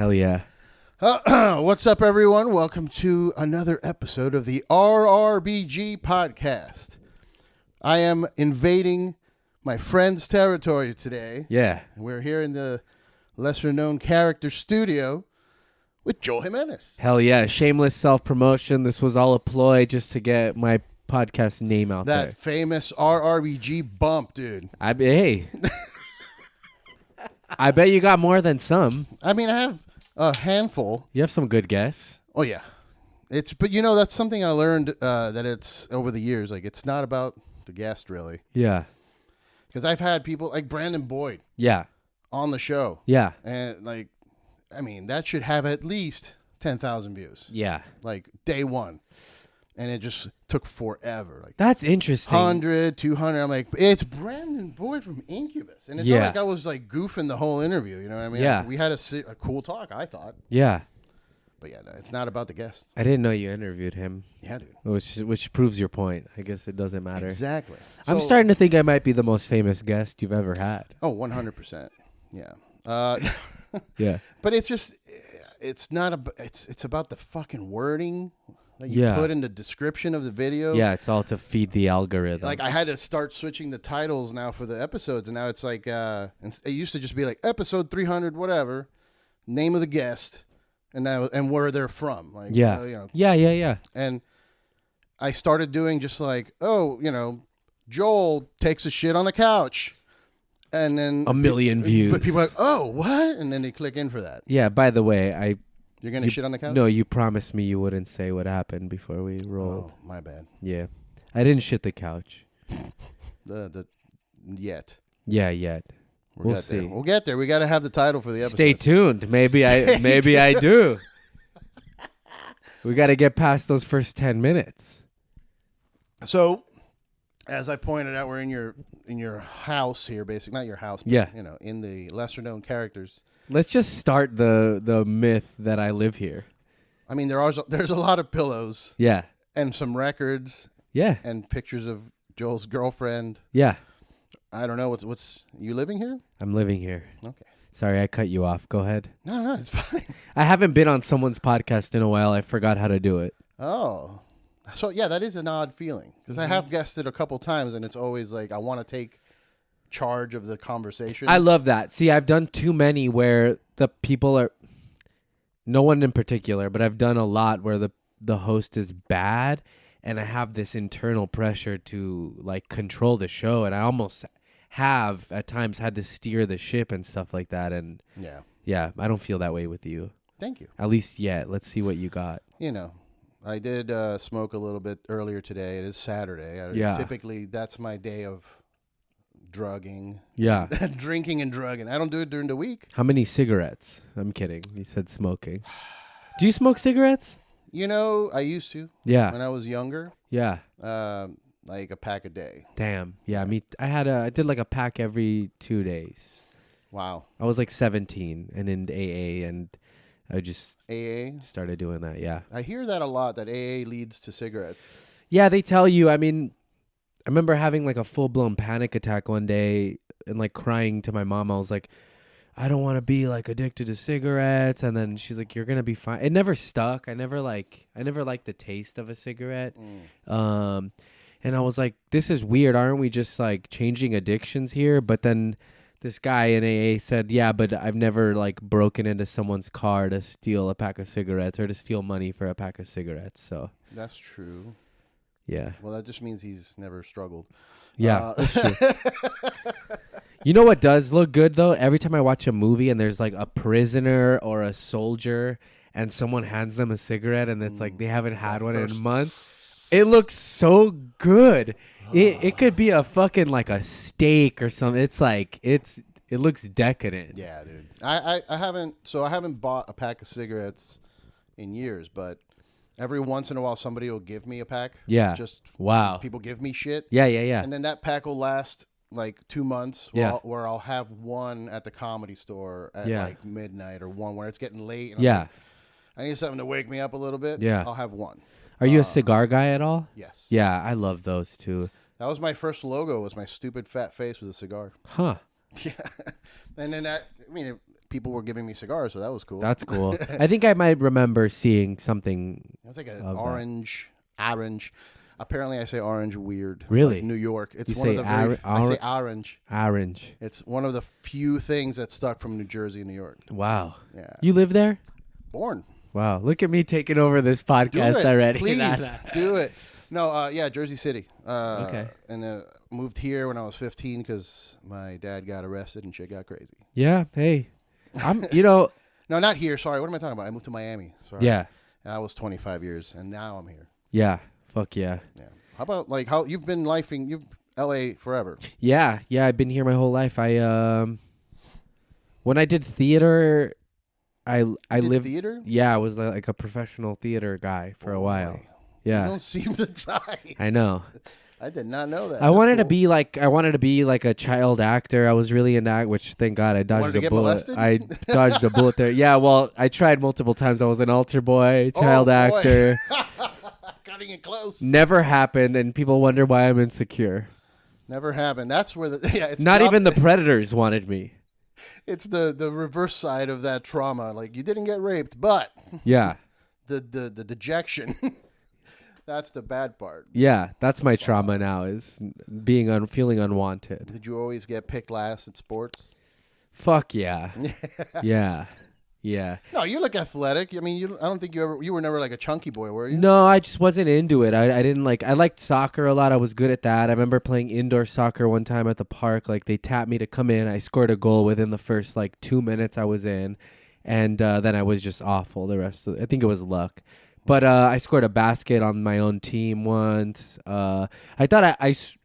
Hell yeah. What's up, everyone? Welcome to another episode of the RRBG podcast. I am invading my friend's territory today. Yeah. We're here in the lesser-known character studio with Joel Jimenez. Hell yeah. Shameless self-promotion. This was all a ploy just to get my podcast name out there. That famous RRBG bump, dude. Hey. I bet you got more than some. I mean, I have a handful. You have some good guests. Oh, yeah. But you know, that's something I learned that it's over the years. Like, it's not about the guest, really. Yeah. Because I've had people like Brandon Boyd. Yeah. On the show. Yeah. And, like, I mean, that should have at least 10,000 views. Yeah. Like, day one. And it just took forever. Like, that's interesting. 100, 200. I'm like, it's Brandon Boyd from Incubus. And it's not like I was, like, goofing the whole interview. You know what I mean? Yeah. We had a cool talk, I thought. Yeah. But, yeah, no, it's not about the guest. I didn't know you interviewed him. Yeah, dude. Which proves your point. I guess it doesn't matter. Exactly. I'm starting to think I might be the most famous guest you've ever had. Oh, 100%. Yeah. Yeah. But it's just, it's about the fucking wording that you put in the description of the video. Yeah, it's all to feed the algorithm. Like, I had to start switching the titles now for the episodes, and now it's like, it used to just be like episode 300, whatever, name of the guest, and where they're from. Like, yeah. You know. Yeah. And I started doing just like, Joel takes a shit on the couch. And then 1 million views. But people are like, oh, what? And then they click in for that. Yeah, by the way, You're going to shit on the couch? No, you promised me you wouldn't say what happened before we rolled. Oh, my bad. Yeah. I didn't shit the couch. Yet. Yeah, yet. We'll see. There. We'll get there. We got to have the title for the episode. Stay tuned. Maybe I do. We got to get past those first 10 minutes. So, as I pointed out, we're in your house here, basically. Not your house, but, in the lesser-known characters. Let's just start the myth that I live here. I mean, there's a lot of pillows. Yeah. And some records. Yeah. And pictures of Joel's girlfriend. Yeah. I don't know. What's you living here? I'm living here. Okay. Sorry, I cut you off. Go ahead. No, it's fine. I haven't been on someone's podcast in a while. I forgot how to do it. Oh. So, yeah, that is an odd feeling. Because I have guested a couple times, and it's always like I want to take charge of the conversation. I love that. See, I've done too many where the people are... No one in particular, but I've done a lot where the host is bad, and I have this internal pressure to, like, control the show, and I almost have, at times, had to steer the ship and stuff like that, and... Yeah, I don't feel that way with you. Thank you. At least yet. Let's see what you got. I did smoke a little bit earlier today. It is Saturday. Typically, that's my day of drugging. Yeah. Drinking and drugging. I don't do it during the week. How many cigarettes? I'm kidding. You said smoking. Do you smoke cigarettes? I used to. Yeah. When I was younger. Yeah. Like a pack a day. Damn. Yeah. I did like a pack every 2 days. Wow. I was like 17 and in AA, and I just AA started doing that. Yeah. I hear that a lot, that AA leads to cigarettes. Yeah, they tell you. I mean, I remember having like a full-blown panic attack one day and like crying to my mom. I was like, I don't want to be like addicted to cigarettes. And then she's like, you're going to be fine. It never stuck. I never liked the taste of a cigarette. And I was like, this is weird. Aren't we just like changing addictions here? But then this guy in AA said, yeah, but I've never like broken into someone's car to steal a pack of cigarettes or to steal money for a pack of cigarettes. So that's true. Yeah. Well, that just means he's never struggled. Yeah, that's true. You know what does look good, though? Every time I watch a movie and there's like a prisoner or a soldier and someone hands them a cigarette and it's like they haven't had one in months, it looks so good. It could be a fucking like a steak or something. It's like it looks decadent. Yeah, dude. I haven't bought a pack of cigarettes in years, but every once in a while, somebody will give me a pack. Yeah. Wow. People give me shit. Yeah. And then that pack will last like 2 months. Where I'll have one at the Comedy Store at like midnight, or one where it's getting late. And I'm like, I need something to wake me up a little bit. Yeah. I'll have one. Are you a cigar guy at all? Yes. Yeah, I love those too. That was my first logo. Was my stupid fat face with a cigar. Huh. Yeah. And then people were giving me cigars, so that was cool. That's cool. I think I might remember seeing something. It was like an orange. Apparently, I say orange weird. Really? Like New York. It's You one of say the I say orange. Orange. It's one of the few things that stuck from New Jersey and New York. Wow. Yeah. You live there? Born. Wow. Look at me taking over this podcast already. Please do it. No, Jersey City. Okay. And moved here when I was 15 because my dad got arrested and shit got crazy. Yeah. Hey, No, not here. Sorry. What am I talking about? I moved to Miami. Sorry. Yeah. That was 25 years, and now I'm here. Yeah. Fuck yeah. Yeah. How about how you've been you've LA forever? Yeah. Yeah. I've been here my whole life. When I did theater, I lived theater. Yeah, I was like a professional theater guy for a while. Boy. Yeah. You don't seem the type. I know. I did not know that. I wanted to be like a child actor. I was really into act, which thank God I dodged a bullet. Molested? I dodged a bullet there. Yeah, well, I tried multiple times. I was an altar boy, child actor. Cutting it close. Never happened, and people wonder why I'm insecure. Never happened. That's where it's not even the predators wanted me. It's the reverse side of that trauma. Like you didn't get raped, but yeah, the dejection. That's the bad part. Yeah, that's my trauma now is feeling unwanted. Did you always get picked last at sports? Fuck yeah. Yeah. Yeah. No, you look athletic. I mean, I don't think you were never like a chunky boy, were you? No, I just wasn't into it. I didn't I liked soccer a lot. I was good at that. I remember playing indoor soccer one time at the park. Like they tapped me to come in. I scored a goal within the first 2 minutes I was in. And then I was just awful the rest of I think it was luck. But I scored a basket on my own team once. I thought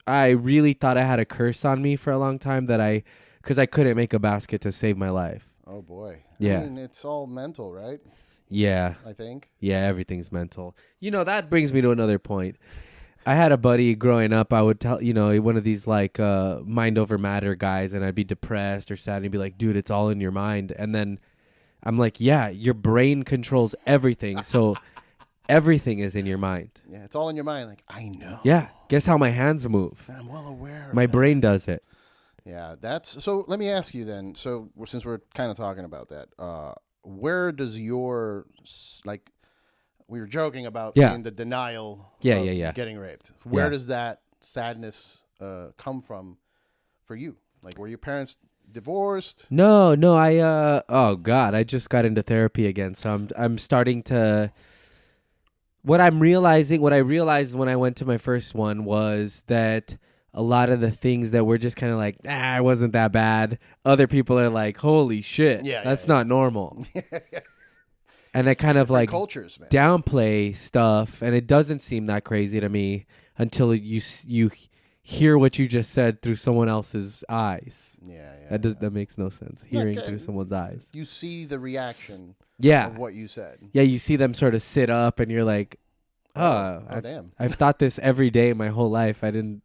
I really thought I had a curse on me for a long time because I couldn't make a basket to save my life. Oh boy. Yeah. I mean, it's all mental, right? Yeah. I think. Yeah, everything's mental. That brings me to another point. I had a buddy growing up. I would tell, one of these mind over matter guys, and I'd be depressed or sad, and he'd be like, dude, it's all in your mind. And then I'm like, yeah, your brain controls everything. So everything is in your mind. Yeah, it's all in your mind. Like, I know. Yeah. Guess how my hands move? I'm well aware. My brain does it. Yeah, so let me ask you then. So since we're kind of talking about that, where does your we were joking about being the denial of getting raped. Where does that sadness come from for you? Like, were your parents divorced? No, I oh God, I just got into therapy again. So I'm starting to what I realized when I went to my first one was that a lot of the things that we're just kind of like, it wasn't that bad. Other people are like, holy shit, that's not normal. And I kind of cultures, man. downplay stuff, and it doesn't seem that crazy to me until you hear what you just said through someone else's eyes. That makes no sense. Hearing through someone's eyes. You see the reaction of what you said. Yeah, you see them sort of sit up, and you're like, damn. I've thought this every day my whole life. I didn't,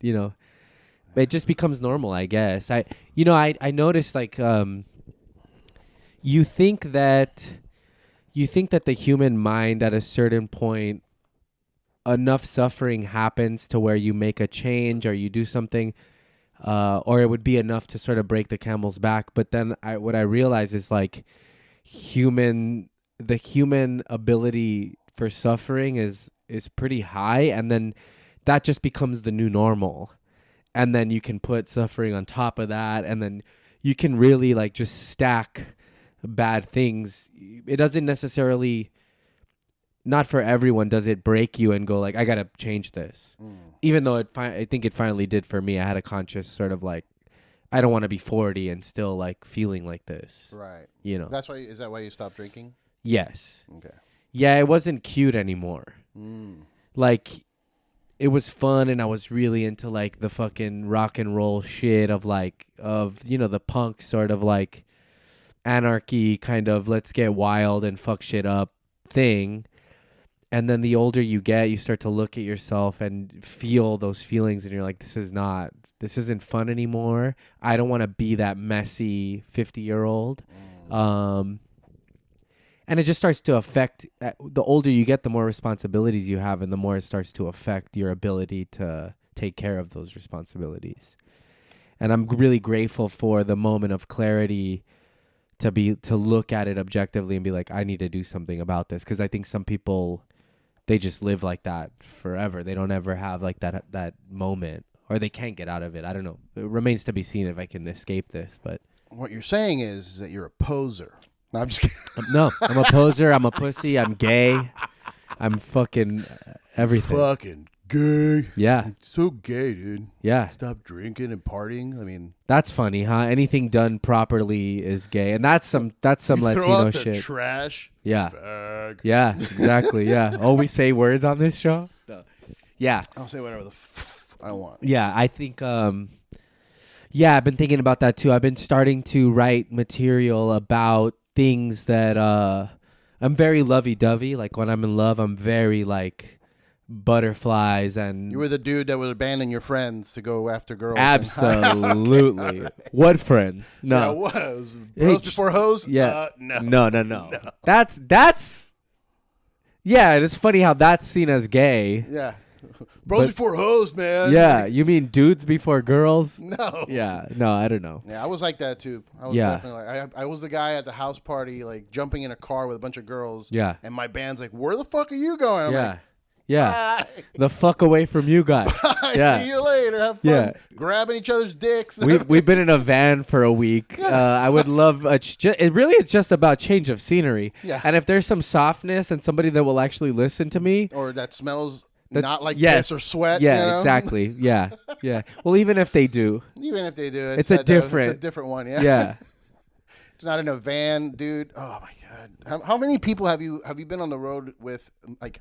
it just becomes normal, I guess. I noticed you think that the human mind at a certain point, enough suffering happens to where you make a change or you do something, or it would be enough to sort of break the camel's back. But then what I realize is the human ability for suffering is pretty high, and then that just becomes the new normal. And then you can put suffering on top of that, and then you can really just stack bad things. It doesn't necessarily, not for everyone does it break you and go I gotta change this. Even though I think it finally did for me. I had a conscious sort of I don't want to be 40 and still feeling like this. Right. That's why. Is that why you stopped drinking? Yes. Okay. Yeah, it wasn't cute anymore. It was fun, and I was really into the fucking rock and roll shit of the punk sort of anarchy kind of let's get wild and fuck shit up thing. And then the older you get, you start to look at yourself and feel those feelings, and you're like, this isn't fun anymore. I don't want to be that messy 50-year-old. And it just starts to affect, the older you get, the more responsibilities you have, and the more it starts to affect your ability to take care of those responsibilities. And I'm really grateful for the moment of clarity to look at it objectively and be like, I need to do something about this. Because I think some people, they just live like that forever. They don't ever have like that moment, or they can't get out of it. I don't know. It remains to be seen if I can escape this. But what you're saying is that you're a poser. No, I'm just kidding. No, I'm a poser. I'm a pussy. I'm gay. I'm fucking everything. Fucking gay. Yeah. So gay, dude. Yeah. Stop drinking and partying. I mean, that's funny, huh? Anything done properly is gay, and that's some throw Latino out the shit. Trash. Yeah. Fag. Yeah. Exactly. Yeah. Oh, we say words on this show. No. Yeah. I'll say whatever I want. Yeah. I think. Yeah, I've been thinking about that too. I've been starting to write material about things that I'm very lovey-dovey. Like when I'm in love, I'm very like butterflies and You were the dude that would abandon your friends to go after girls. absolutely. Okay. What friends? No. Yeah, what? Bros before hoes? Yeah. No. No. That's yeah, it's funny how that's seen as gay. Yeah. Bros before hoes, man. Yeah, you mean dudes before girls? No. Yeah, no, I don't know. Yeah, I was like that too. I was definitely like I was the guy at the house party, like jumping in a car with a bunch of girls. Yeah. And my band's like, "Where the fuck are you going?" I'm like, yeah. The fuck away from you guys. See you later. Have fun. Yeah. Grabbing each other's dicks. We've been in a van for a week. I would love it's just about change of scenery. Yeah. And if there's some softness and somebody that will actually listen to me, or that smells not like yes. piss or sweat. Yeah, you know? exactly. Yeah. Yeah. Well, even if they do. Even if they do, It's a different one. Yeah. Yeah. It's not in a van, dude. Oh my god. How many people have you been on the road with? Like,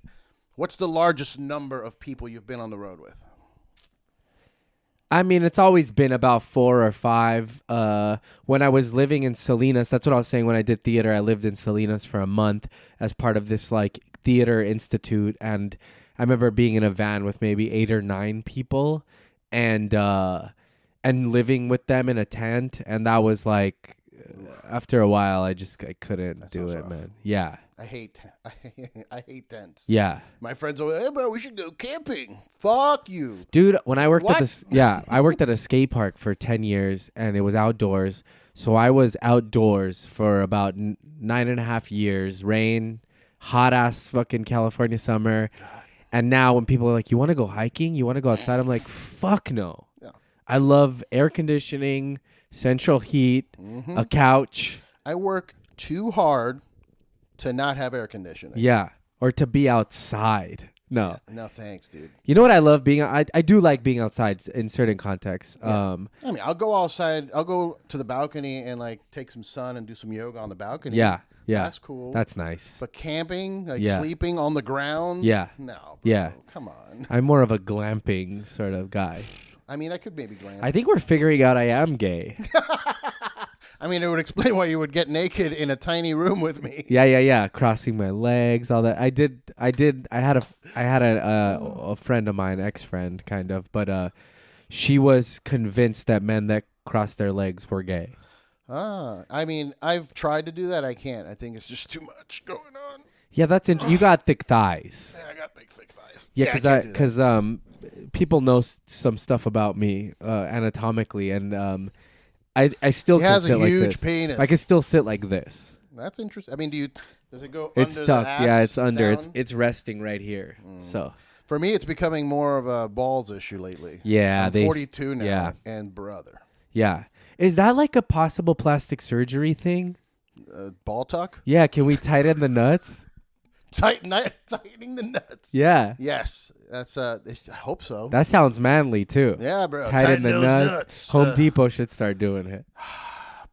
what's the largest number of people you've been on the road with? I mean, it's always been about 4 or 5. When I was living in Salinas, that's what I was saying when I did theater. I lived in Salinas for a month as part of this like theater institute, and I remember being in a van with maybe 8 or 9 people, and living with them in a tent, and that was like, after a while, I couldn't do it, rough. man. Yeah. I hate tents. Yeah. My friends are like, "Hey, bro, we should go camping." Fuck you, dude. When I worked What? I worked at a skate park for 10 years, and it was outdoors. So I was outdoors for about 9.5 years. Rain, hot ass fucking California summer. God. And now when people are like, "You want to go hiking? You want to go outside?" I'm like, "Fuck no." Yeah. I love air conditioning, central heat, a couch. I work too hard to not have air conditioning. Yeah. Or to be outside. No. No thanks, dude. You know what I love being? I do like being outside in certain contexts. Yeah. I mean, I'll go outside. I'll go to the balcony and like take some sun and do some yoga on the balcony. Yeah. That's cool. That's nice. But camping, like sleeping on the ground. Yeah. No. Bro, yeah. Come on. I'm more of a glamping sort of guy. I mean, I could maybe glamp. I think we're figuring out I am gay. I mean, it would explain why you would get naked in a tiny room with me. Yeah. Crossing my legs, all that. I had a friend of mine, ex-friend, kind of, but she was convinced that men that crossed their legs were gay. I mean, I've tried to do that. I can't. I think it's just too much going on. Yeah, that's interesting. You got thick thighs. Yeah, I got big, thick thighs. Yeah, because people know some stuff about me anatomically, and I still he can has sit a like huge this. penis. I can still sit like this. That's interesting. I mean, does it go It's under stuck. the ass? Yeah, it's under. Down? It's resting right here. So For me, it's becoming more of a balls issue lately. yeah, I'm 42 now. Yeah. And brother. Yeah. Is that like a possible plastic surgery thing? Ball tuck? Yeah, can we tighten the nuts? Tightening the nuts. Yeah. Yes. That's I hope so. That sounds manly too. Yeah, bro. Tighten the those nuts. Home Depot should start doing it.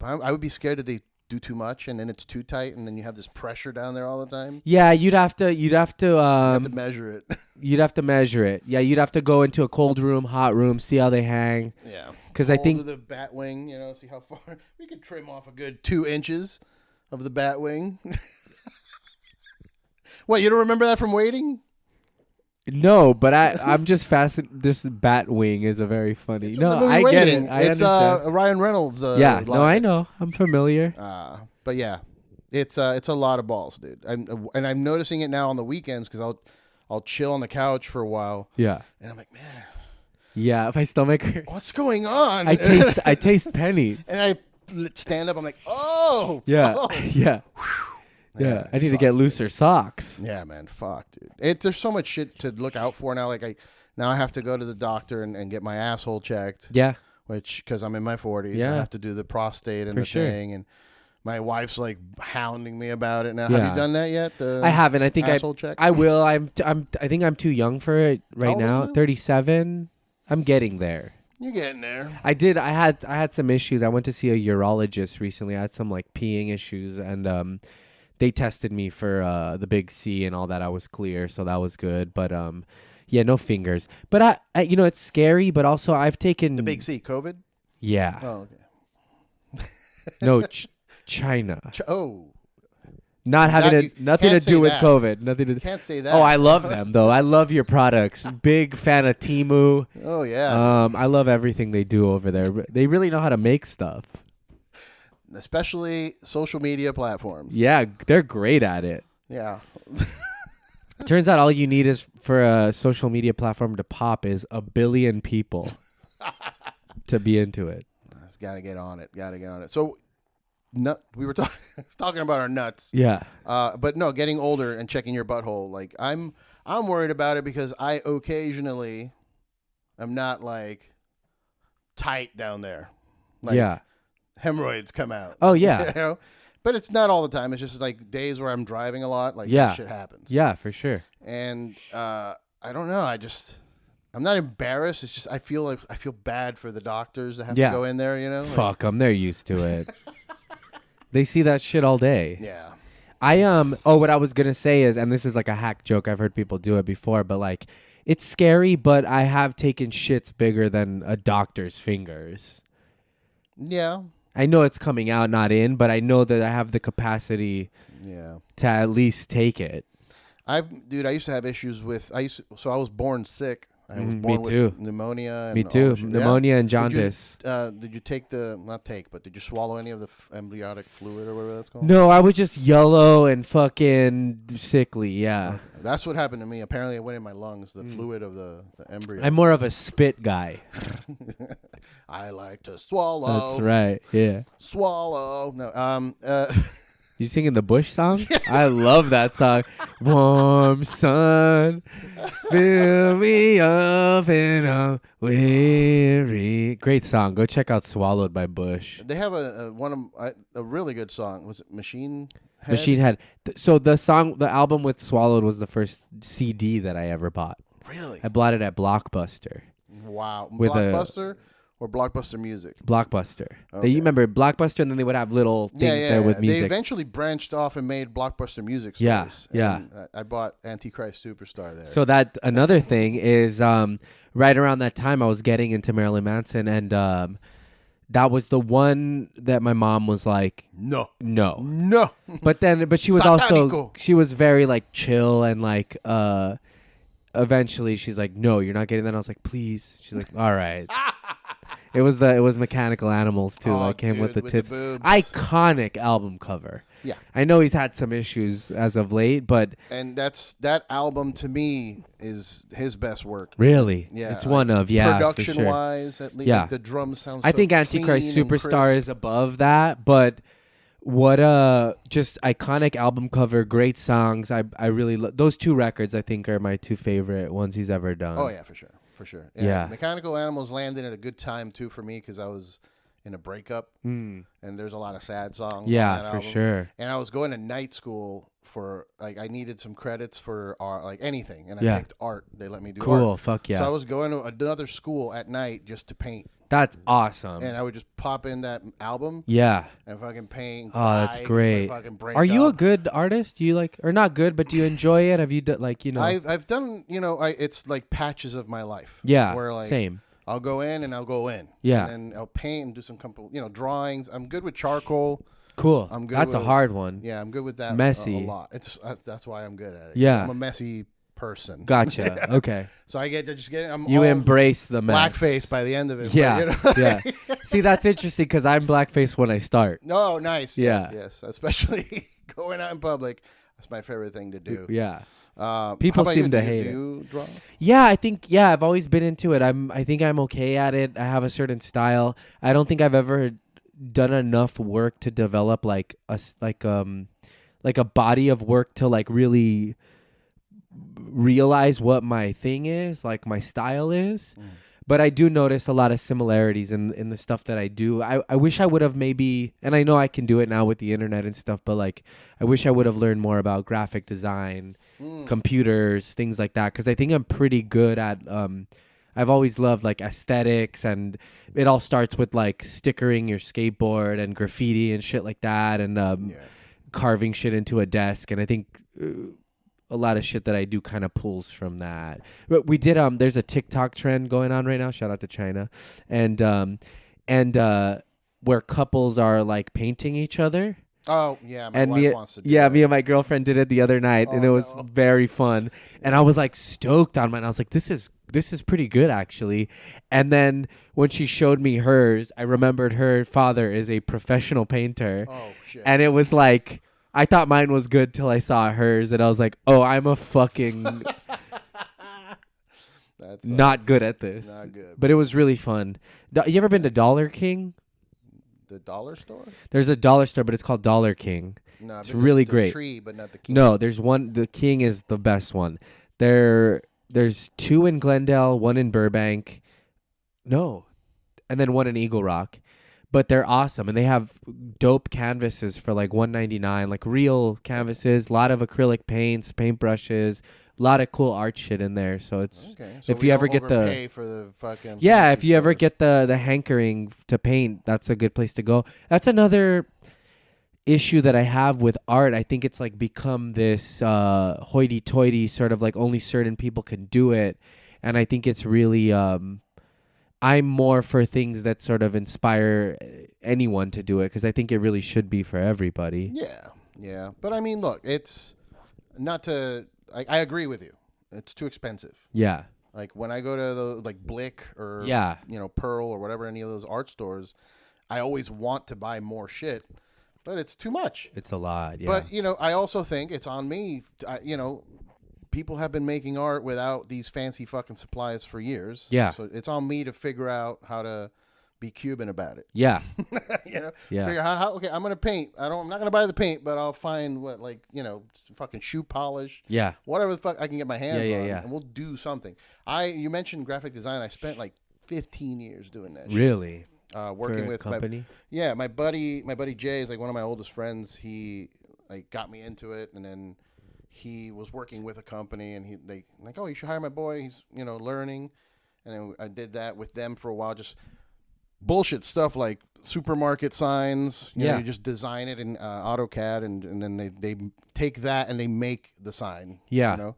I would be scared that they do too much and then it's too tight and then you have this pressure down there all the time. Yeah, you'd have to You have to measure it. You'd have to measure it. Yeah, you'd have to go into a cold room, hot room, see how they hang. Yeah. Because I think the bat wing, see how far we could trim off a good 2 inches of the bat wing. What, you don't remember that from Waiting? no, but I'm just fascinated. This bat wing is a very funny. It's No, from the movie I get Waiting. it. I It's understand. Ryan Reynolds. Yeah, no, line. I know. I'm familiar. But yeah, it's a lot of balls, dude. I'm noticing it now on the weekends because I'll chill on the couch for a while. Yeah. And I'm like, man, Yeah, my stomach hurts. what's going on? I taste pennies. And I stand up. I'm like, oh. Oh, Yeah, oh. yeah, Man, yeah. I it need to get sucks, looser socks. Yeah, man. Fuck, dude. There's so much shit to look out for now. Like now I have to go to the doctor and get my asshole checked. Yeah, Which, because I'm in my 40s, Yeah. I have to do the prostate and For the sure. thing. And my wife's like hounding me about it now. Yeah. Have you done that yet? I haven't. I think asshole check? I will. I think I'm too young for it How right old are now. you? 37. I'm getting there. You're getting there. I had some issues. I went to see a urologist recently. I had some like peeing issues, and they tested me for the big C and all that. I was clear, so that was good. But yeah, no fingers. But I it's scary. But also, I've taken The big C, COVID? Yeah. Oh, okay. No, China. That- Not having you nothing to can't say do with that. COVID. Nothing to. Can't say that. Oh, I love them though. I love your products. Big fan of Temu. Oh, yeah. I love everything they do over there. They really know how to make stuff. Especially social media platforms. Yeah, they're great at it. Yeah. Turns out all you need is for a social media platform to pop is 1 billion people to be into it. Just gotta get on it. So, we were talking about our nuts. Yeah. But no, getting older and checking your butthole. Like I'm worried about it because I occasionally am not like tight down there. Like, yeah. hemorrhoids come out. Oh yeah. You know? But it's not all the time. It's just like days where I'm driving a lot. Like Yeah. that shit happens. Yeah, for sure. And I don't know. I'm not embarrassed. It's just I feel bad for the doctors that have Yeah. to go in there. You know. Like, Fuck them. They're used to it. They see that shit all day. Yeah. What I was gonna say is, and this is like a hack joke, I've heard people do it before, but like it's scary, but I have taken shits bigger than a doctor's fingers. Yeah. I know it's coming out, not in, but I know that I have the capacity Yeah. to at least take it. I used to have issues with so I was born sick. I was Me born too. with pneumonia. And Me all too. that shit. Pneumonia and Yeah? jaundice. Did you take but did you swallow any of the embryonic fluid or whatever that's called? No, I was just yellow and fucking sickly. Yeah. Okay. That's what happened to me. Apparently, it went in my lungs, the fluid of the embryo. I'm more of a spit guy. I like to swallow. That's right. Yeah. Swallow. No. You singing the Bush song? I love that song. Warm sun, fill me up and I'm weary. Great song. Go check out "Swallowed" by Bush. They have a really good song. Was it Machine Head? Machine Head. So the album with "Swallowed" was the first CD that I ever bought. Really? I bought it at Blockbuster. Wow. With Blockbuster or Blockbuster Music? Blockbuster. Okay. You remember Blockbuster, and then they would have little things there with music. They eventually branched off and made Blockbuster Music stores. Yeah. And, I bought Antichrist Superstar there. So that another thing is right around that time I was getting into Marilyn Manson, and that was the one that my mom was like, no. But she was also Satanico. she was very like chill and like eventually she's like, no, you're not getting that. I was like, please. She's like, all right. It was Mechanical Animals too. Oh, Like came with dude, the with the tits. boobs. Iconic album cover. Yeah. I know he's had some issues as of late, but And that album to me is his best work. really, Yeah, it's one of for production sure. wise, at least Yeah. like the drums sound. I so think Antichrist clean and Superstar crisp. is above that, but what a just iconic album cover, great songs. I really those two records I think are my two favorite ones he's ever done. Oh yeah, for sure. Yeah. Mechanical Animals landed at a good time too for me because I was in a breakup, and there's a lot of sad songs. on that Yeah, for album. sure. And I was going to night school for like I needed some credits for art, like anything, and I Yeah. picked art. They let me do Cool, art. fuck yeah. So I was going to another school at night just to paint, That's awesome. and I would just pop in that album Yeah. and fucking paint. Oh, that's cry 'cause great. I fucking break Are you a up. good artist? Do you like, or not good, but do you enjoy it? Have you done like, you know? I've done, it's like patches of my life. Yeah, Where like same. I'll go in and I'll go in. Yeah. And then I'll paint and do some couple, drawings. I'm good with charcoal. Cool. I'm good That's a with- hard one. Yeah, I'm good with that. messy. A lot. That's why I'm good at it. Yeah. I'm a messy person. Gotcha. Okay. So I get. I'm You all embrace the mess. blackface by the end of it. Yeah. But, Yeah. See, that's interesting because I'm blackface when I start. No, nice. Yeah. Yes. Especially going out in public. That's my favorite thing to do. Yeah. how People about seem you? to Do hate it. you draw? Yeah, I think I've always been into it. I think I'm okay at it. I have a certain style. I don't think I've ever done enough work to develop like a body of work to like really realize what my thing is, like my style is. But I do notice a lot of similarities in the stuff that I do. I wish I would have maybe, and I know I can do it now with the internet and stuff, but like I wish I would have learned more about graphic design, computers, things like that, because I think I'm pretty good at I've always loved like aesthetics, and it all starts with like stickering your skateboard and graffiti and shit like that, and carving shit into a desk. And I think a lot of shit that I do kind of pulls from that. But we did there's a TikTok trend going on right now, shout out to China, and where couples are like painting each other. Oh yeah, my wife wants to do that. that. Me and my girlfriend did it the other night, and it was very fun. And I was like stoked on mine. I was like, this is pretty good actually. And then when she showed me hers, I remembered her father is a professional painter. Oh shit. And it was like, I thought mine was good till I saw hers, and I was like, oh, I'm a fucking not good at this. Not good. But it was really fun. You ever been to Dollar King? The dollar store? There's a dollar store, but it's called Dollar King. No, it's really the great. Tree, but not the King. No, there's one. The King is the best one. There's 2 in Glendale, 1 in Burbank. No, and then 1 in Eagle Rock. But they're awesome, and they have dope canvases for like $1.99, like real canvases, a lot of acrylic paints, paintbrushes, a lot of cool art shit in there. So it's okay. So if you ever get for the fucking if you ever stores. get the hankering to paint, that's a good place to go. That's another issue that I have with art. I think it's like become this hoity-toity sort of like only certain people can do it, and I think it's really I'm more for things that sort of inspire anyone to do it, because I think it really should be for everybody. Yeah. But I mean, look, it's not to. I agree with you. It's too expensive. Yeah. Like when I go to the like Blick or Pearl or whatever, any of those art stores, I always want to buy more shit, but it's too much. It's a lot. Yeah. But I also think it's on me. People have been making art without these fancy fucking supplies for years. Yeah. So it's on me to figure out how to be Cuban about it. Yeah. Yeah. Figure out how, okay, I'm going to paint. I'm not going to buy the paint, but I'll find fucking shoe polish. Yeah. Whatever the fuck I can get my hands on. Yeah. And we'll do something. You mentioned graphic design. I spent like 15 years doing that shit. Really? Working for with a company? my buddy Jay is like one of my oldest friends. He like got me into it, and then he was working with a company, and they like, oh, you should hire my boy. He's learning, and then I did that with them for a while. Just bullshit stuff like supermarket signs. You just design it in AutoCAD, and then they take that and they make the sign. Yeah.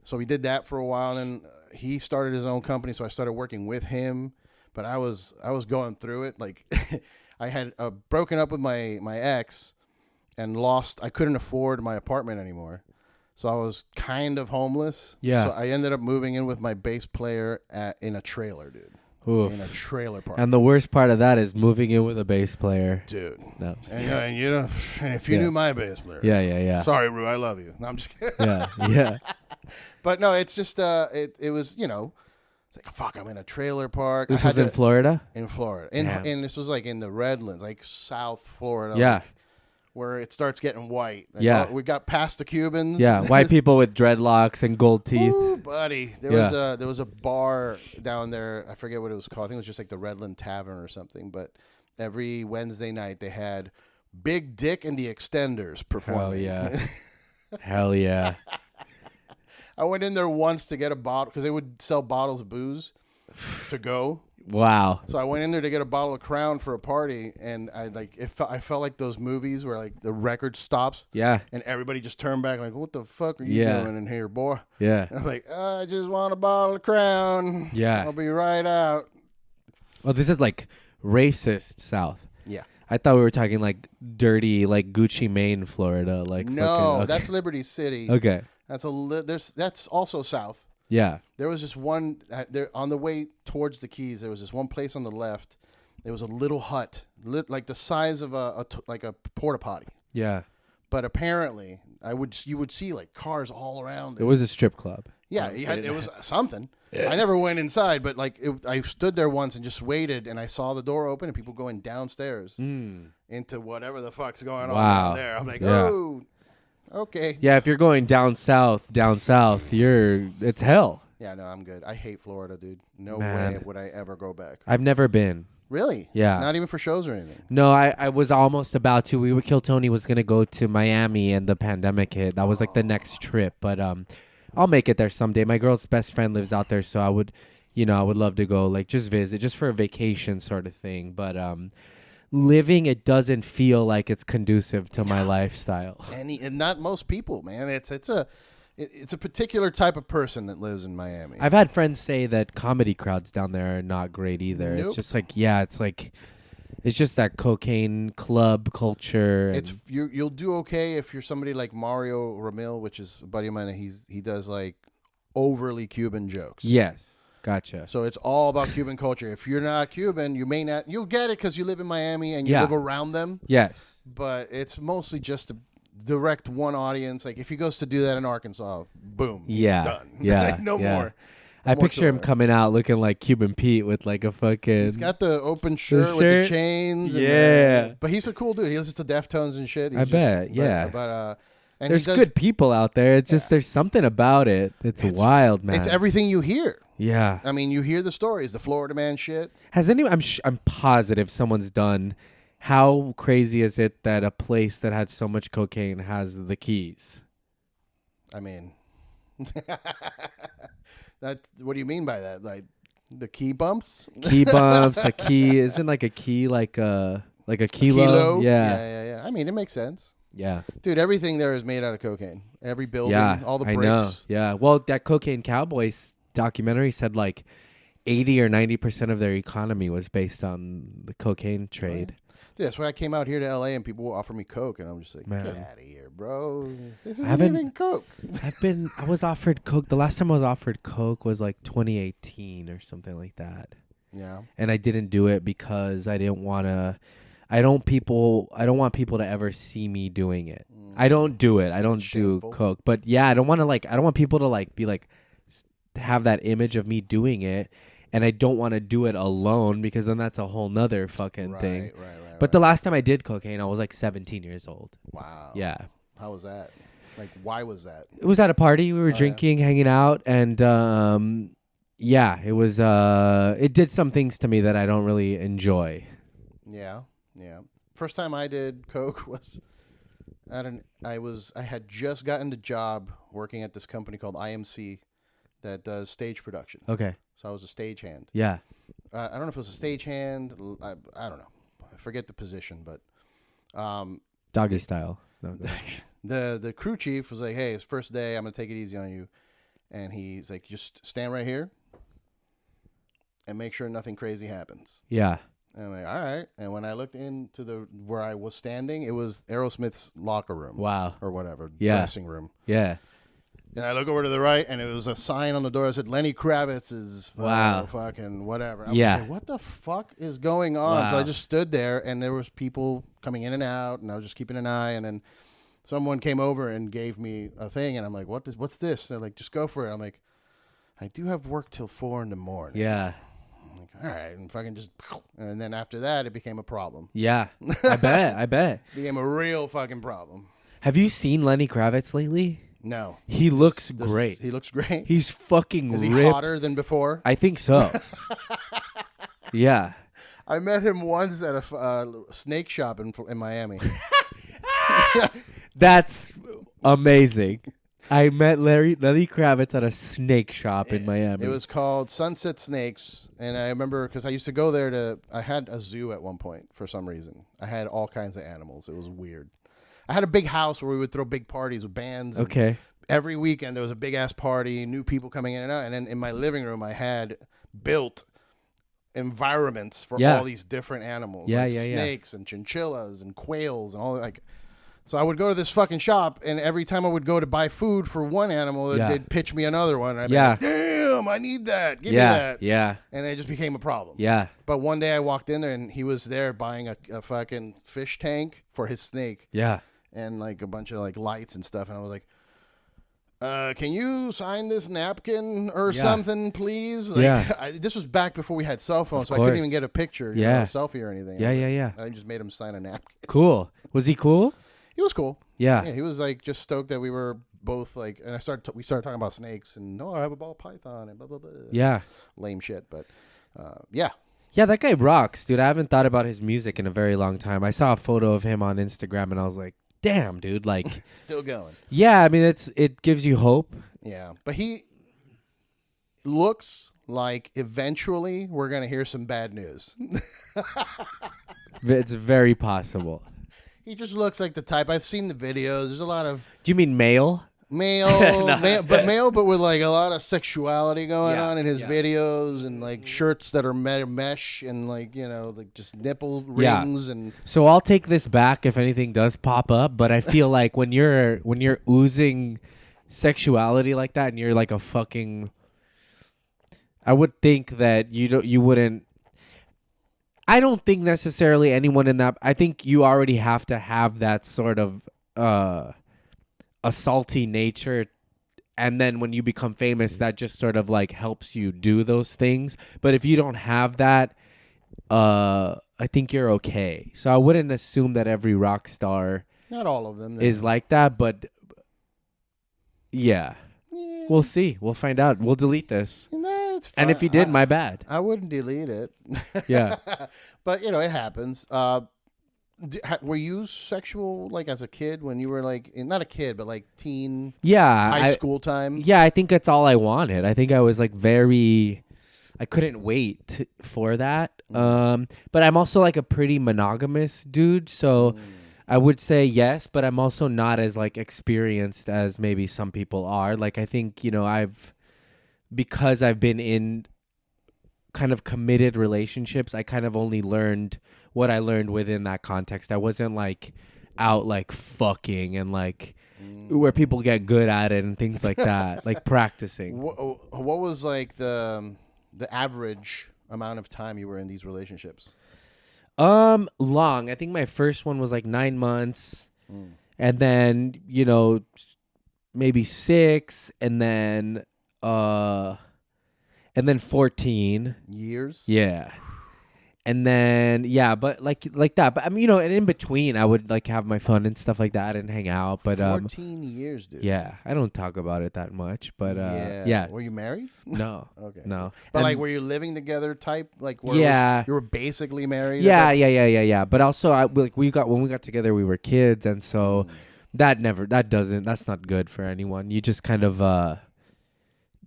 So we did that for a while, and then he started his own company, so I started working with him. But I was going through it. Like I had broken up with my ex and lost. I couldn't afford my apartment anymore. So I was kind of homeless. Yeah. So I ended up moving in with my bass player in a trailer, dude. Oof. In a trailer park. And the worst part of that is moving in with a bass player. Dude. No. And if you knew my bass player. Yeah. Sorry, Rue, I love you. No, I'm just kidding. Yeah. But no, it's just it was, it's like, fuck, I'm in a trailer park. This was in Florida? In Florida. And this was like in the Redlands, like South Florida. Yeah. Like, where it starts getting white. Like, yeah. We got past the Cubans. Yeah, white people with dreadlocks and gold teeth. Ooh, buddy. There was a bar down there. I forget what it was called. I think it was just like the Redland Tavern or something. But every Wednesday night they had Big Dick and the Extenders performing. Hell yeah. I went in there once to get a bottle because they would sell bottles of booze to go. Wow. So I went in there to get a bottle of Crown for a party, and I felt like those movies where like the record stops, and everybody just turned back like, "What the fuck are you doing in here, boy?" Yeah. And I'm like, "I just want a bottle of Crown. Yeah, I'll be right out." Well, this is like racist South. Yeah. I thought we were talking like dirty, like Gucci Mane, Florida. Like no, that's Liberty City. Okay. That's also South. Yeah. There was just one there on the way towards the Keys. There was this one place on the left. There was a little hut, like the size of a porta potty. Yeah. But apparently, you would see like cars all around. It was a strip club. Yeah, it was something. Yeah. I never went inside, but like I stood there once and just waited, and I saw the door open and people going downstairs into whatever the fuck's going on down there. I'm like, oh, okay. Yeah, if you're going down south, it's hell. Yeah, no, I'm good. I hate Florida, dude. No way would I ever go back. I've never been. Really? Yeah. Not even for shows or anything? No, I was almost about to. Kill Tony was going to go to Miami and the pandemic hit. That was like the next trip. But I'll make it there someday. My girl's best friend lives out there, so I would love to go, like, just visit, just for a vacation sort of thing. But living, it doesn't feel like it's conducive to my lifestyle. And not most people, man. It's a particular type of person that lives in Miami. I've had friends say that comedy crowds down there are not great either. Nope. It's just like, it's just that cocaine club culture. You'll do okay if you're somebody like Mario Ramil, which is a buddy of mine. He does like overly Cuban jokes. Yes, gotcha. So it's all about Cuban culture. If you're not Cuban, you'll get it because you live in Miami and you live around them. Yes, but it's mostly just to direct one audience. Like if he goes to do that in Arkansas, boom, he's done. Yeah, no more. I picture him coming out looking like Cuban Pete with like a fucking... He's got the open shirt with the chains. Yeah. But he's a cool dude. He listens to Deftones and shit. I bet, yeah. And there's good people out there. It's just there's something about it. It's wild, man. It's everything you hear. Yeah. I mean, you hear the stories, the Florida man shit. Has anyone... I'm positive someone's done... How crazy is it that a place that had so much cocaine has the keys? I mean... What do you mean by that? Like the key bumps? Key bumps, a key isn't like a key like a kilo? Yeah. I mean, it makes sense. Yeah. Dude, everything there is made out of cocaine. Every building, all the bricks. I know. Yeah. Well, that Cocaine Cowboys documentary said like 80 or 90% of their economy was based on the cocaine trade. Right. Dude, that's why I came out here to LA and people will offer me coke, and I'm just like, get out of here, bro. This isn't even coke. I was offered coke. The last time I was offered coke was like 2018 or something like that. Yeah. And I didn't do it because I didn't want to. I don't want people to ever see me doing it. I don't do it. I don't do coke. But yeah, I don't want people to like be like have that image of me doing it. And I don't want to do it alone because then that's a whole nother fucking thing. Right. But the last time I did cocaine, I was like 17 years old. Wow. Yeah. How was that? Like, why was that? It was at a party. We were drinking, hanging out, and it was. It did some things to me that I don't really enjoy. Yeah. First time I did coke was I had just gotten the job working at this company called IMC that does stage production. Okay. So I was a stagehand. Yeah. I don't know if it was a stagehand. I don't know. I forget the position, but doggy style. No, the crew chief was like, "Hey, it's first day. I'm gonna take it easy on you," and he's like, "Just stand right here and make sure nothing crazy happens." Yeah. And I'm like, "All right." And when I looked into where I was standing, it was Aerosmith's locker room. Wow. Or whatever. Yeah. Dressing room. Yeah. And I look over to the right, and it was a sign on the door that said Lenny Kravitz's fucking whatever. I was like, what the fuck is going on? Wow. So I just stood there, and there was people coming in and out, and I was just keeping an eye. And then someone came over and gave me a thing, and I'm like, what's this? They're like, just go for it. I'm like, I do have work till 4 a.m. Yeah. I'm like, all right, and fucking just, and then after that, it became a problem. Yeah, I bet. It became a real fucking problem. Have you seen Lenny Kravitz lately? No. He looks great. He looks great? He's fucking ripped. Is he hotter than before? I think so. Yeah. I met him once at a snake shop in Miami. That's amazing. I met Lenny Kravitz at a snake shop in Miami. It was called Sunset Snakes, and I remember because I used to go there I had a zoo at one point for some reason. I had all kinds of animals. It was weird. I had a big house where we would throw big parties with bands. Okay. Every weekend there was a big ass party, new people coming in and out. And then in my living room, I had built environments for all these different animals, snakes and chinchillas and quails and all that. So I would go to this fucking shop, and every time I would go to buy food for one animal, they'd pitch me another one. And I'd be like, damn, I need that. Give me that. Yeah. And it just became a problem. Yeah. But one day I walked in there, and he was there buying a fucking fish tank for his snake. Yeah. And like a bunch of like lights and stuff. And I was like, can you sign this napkin or Yeah. something, please? Like, Yeah. This was back before we had cell phones, Of so I couldn't course. even get a picture, Yeah. a selfie or anything. Yeah. I just made him sign a napkin. Cool. Was he cool? He was cool. Yeah. Yeah, he was like just stoked that we were both like, and we started talking about snakes and I have a ball python and blah blah blah. Yeah. Lame shit, but yeah. Yeah, that guy rocks, dude. I haven't thought about his music in a very long time. I saw a photo of him on Instagram and I was like, damn, dude. Like, Still going. yeah, I mean, it gives you hope. Yeah, but he looks like eventually we're gonna hear some bad news. It's very possible. He just looks like the type. I've seen the videos. There's a lot of Do you mean male? male, but with like a lot of sexuality going Yeah, on in his yeah. videos, and like shirts that are mesh and like like just nipple Yeah. rings and So I'll take this back if anything does pop up, but I feel like when you're oozing sexuality like that and you're like a fucking, I would think that you wouldn't. I don't think necessarily anyone in that. I think you already have to have that sort of a salty nature, and then when you become famous, that just sort of like helps you do those things. But if you don't have that, I think you're okay. So I wouldn't assume that every rock star not all of them is like that, but yeah. We'll see. We'll find out. We'll delete this. No, it's fine. And if you did, my bad. I wouldn't delete it. Yeah. But it happens. Were you sexual like as a kid when you were like not a kid but like teen Yeah. high school time? Yeah, I think that's all I wanted. I think I was like I couldn't wait for that. But I'm also like a pretty monogamous dude, so I would say yes, but I'm also not as like experienced as maybe some people are. Like I think, because I've been in kind of committed relationships, I kind of only learned what I learned within that context. I wasn't like out like fucking and like where people get good at it and things like that, like practicing. What was like the average amount of time you were in these relationships? Long. I think my first one was like 9 months, and then maybe 6, and then 14 years. Yeah, and then but like that. But I mean, and in between, I would like have my fun and stuff like that and hang out. But 14 years, dude. Yeah, I don't talk about it that much. But yeah. Were you married? No. Okay. No. But And- like, were you living together type? Like, where you were basically married? Yeah. But also, when we got together, we were kids, and so that's not good for anyone. You just kind of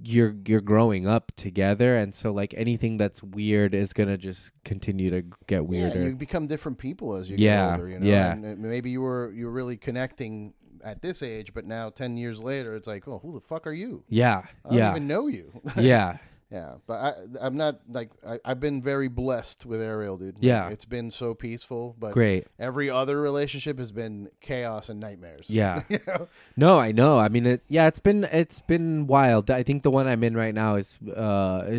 you're growing up together, and so like anything that's weird is gonna just continue to get weirder. Yeah, you become different people as you get older. And maybe you were really connecting at this age, but now 10 years later, it's like, oh, who the fuck are you? Yeah. I don't even know you. Yeah. Yeah, but I'm not like I've been very blessed with Ariel, dude. Yeah. It's been so peaceful, but Great. every other relationship has been chaos and nightmares. Yeah. You know? No, I know. I mean, it's been wild. I think the one I'm in right now has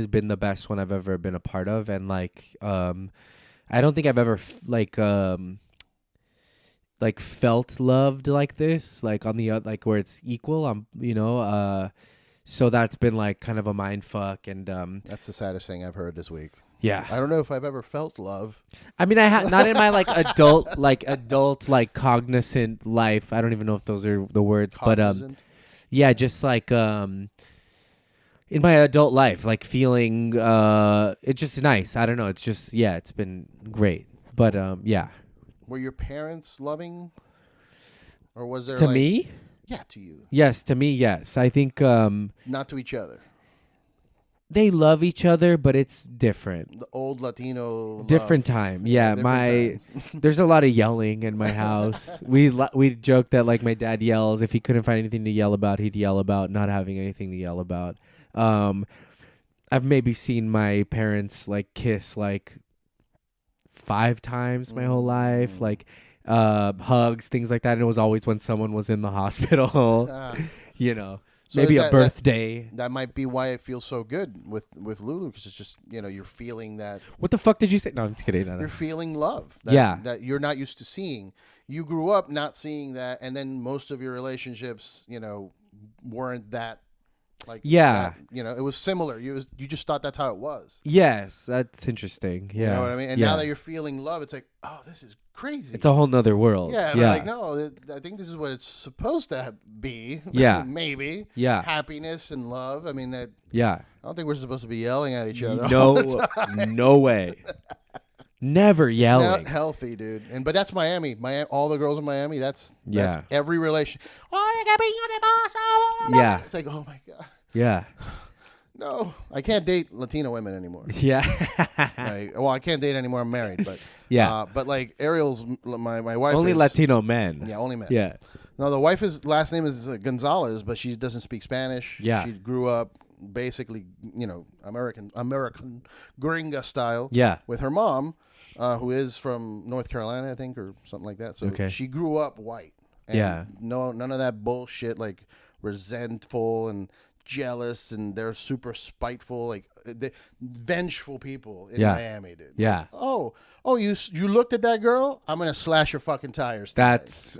been the best one I've ever been a part of, and like I don't think I've ever felt loved like this, like on the like where it's equal. So that's been like kind of a mind fuck, and That's the saddest thing I've heard this week. yeah. I don't know if I've ever felt love. I mean, I not in my like adult like cognizant life. I don't even know if those are the words, Cognizant? but yeah, just like in my adult life, like feeling it's just nice. I don't know. It's just it's been great. But yeah. Were your parents loving, or was there To like, me? Yeah, to you, Yes, to me, yes. I think not to each other. they love each other, but it's different. The old Latino Different love. time. Yeah, different times. there's a lot of yelling in my house. We joke that like my dad yells if he couldn't find anything to yell about, he'd yell about not having anything to yell about. I've maybe seen my parents like kiss like 5 times my whole life, like hugs, things like that, and it was always when someone was in the hospital. So Maybe is a birthday. That might be why it feels so good with Lulu, because it's just you're feeling that. What the fuck did you say? No, I'm just kidding. No. You're feeling love. That you're not used to seeing. You grew up not seeing that, and then most of your relationships, weren't that. Like Yeah. that, it was similar. You just thought that's how it was. Yes, that's interesting. Yeah. You know what I mean? And yeah. now that you're feeling love, it's like, oh, this is crazy. It's a whole nother world. Yeah. Yeah. Like, no, I think this is what it's supposed to be. Yeah. Maybe. Yeah. Happiness and love. I mean, Yeah. I don't think we're supposed to be yelling at each other. No, all the time. no way. Never It's yelling. not healthy, dude. But that's Miami. All the girls in Miami. That's every relation. Oh, you gotta be the boss. Yeah. It's like, oh my god. Yeah. No, I can't date Latino women anymore. Yeah. I can't date anymore. I'm married, but yeah. But like Ariel's, my wife. Only is, Latino men. Yeah, only men. Yeah. No, the wife's last name is Gonzalez, but she doesn't speak Spanish. Yeah. She grew up basically, American gringa style. Yeah. With her mom, who is from North Carolina, I think, or something like that. So she grew up white. And Yeah. No, none of that bullshit like resentful and jealous, and they're super spiteful, like vengeful people in Miami, dude. Yeah. Like, you looked at that girl? I'm gonna slash your fucking tires tonight. That's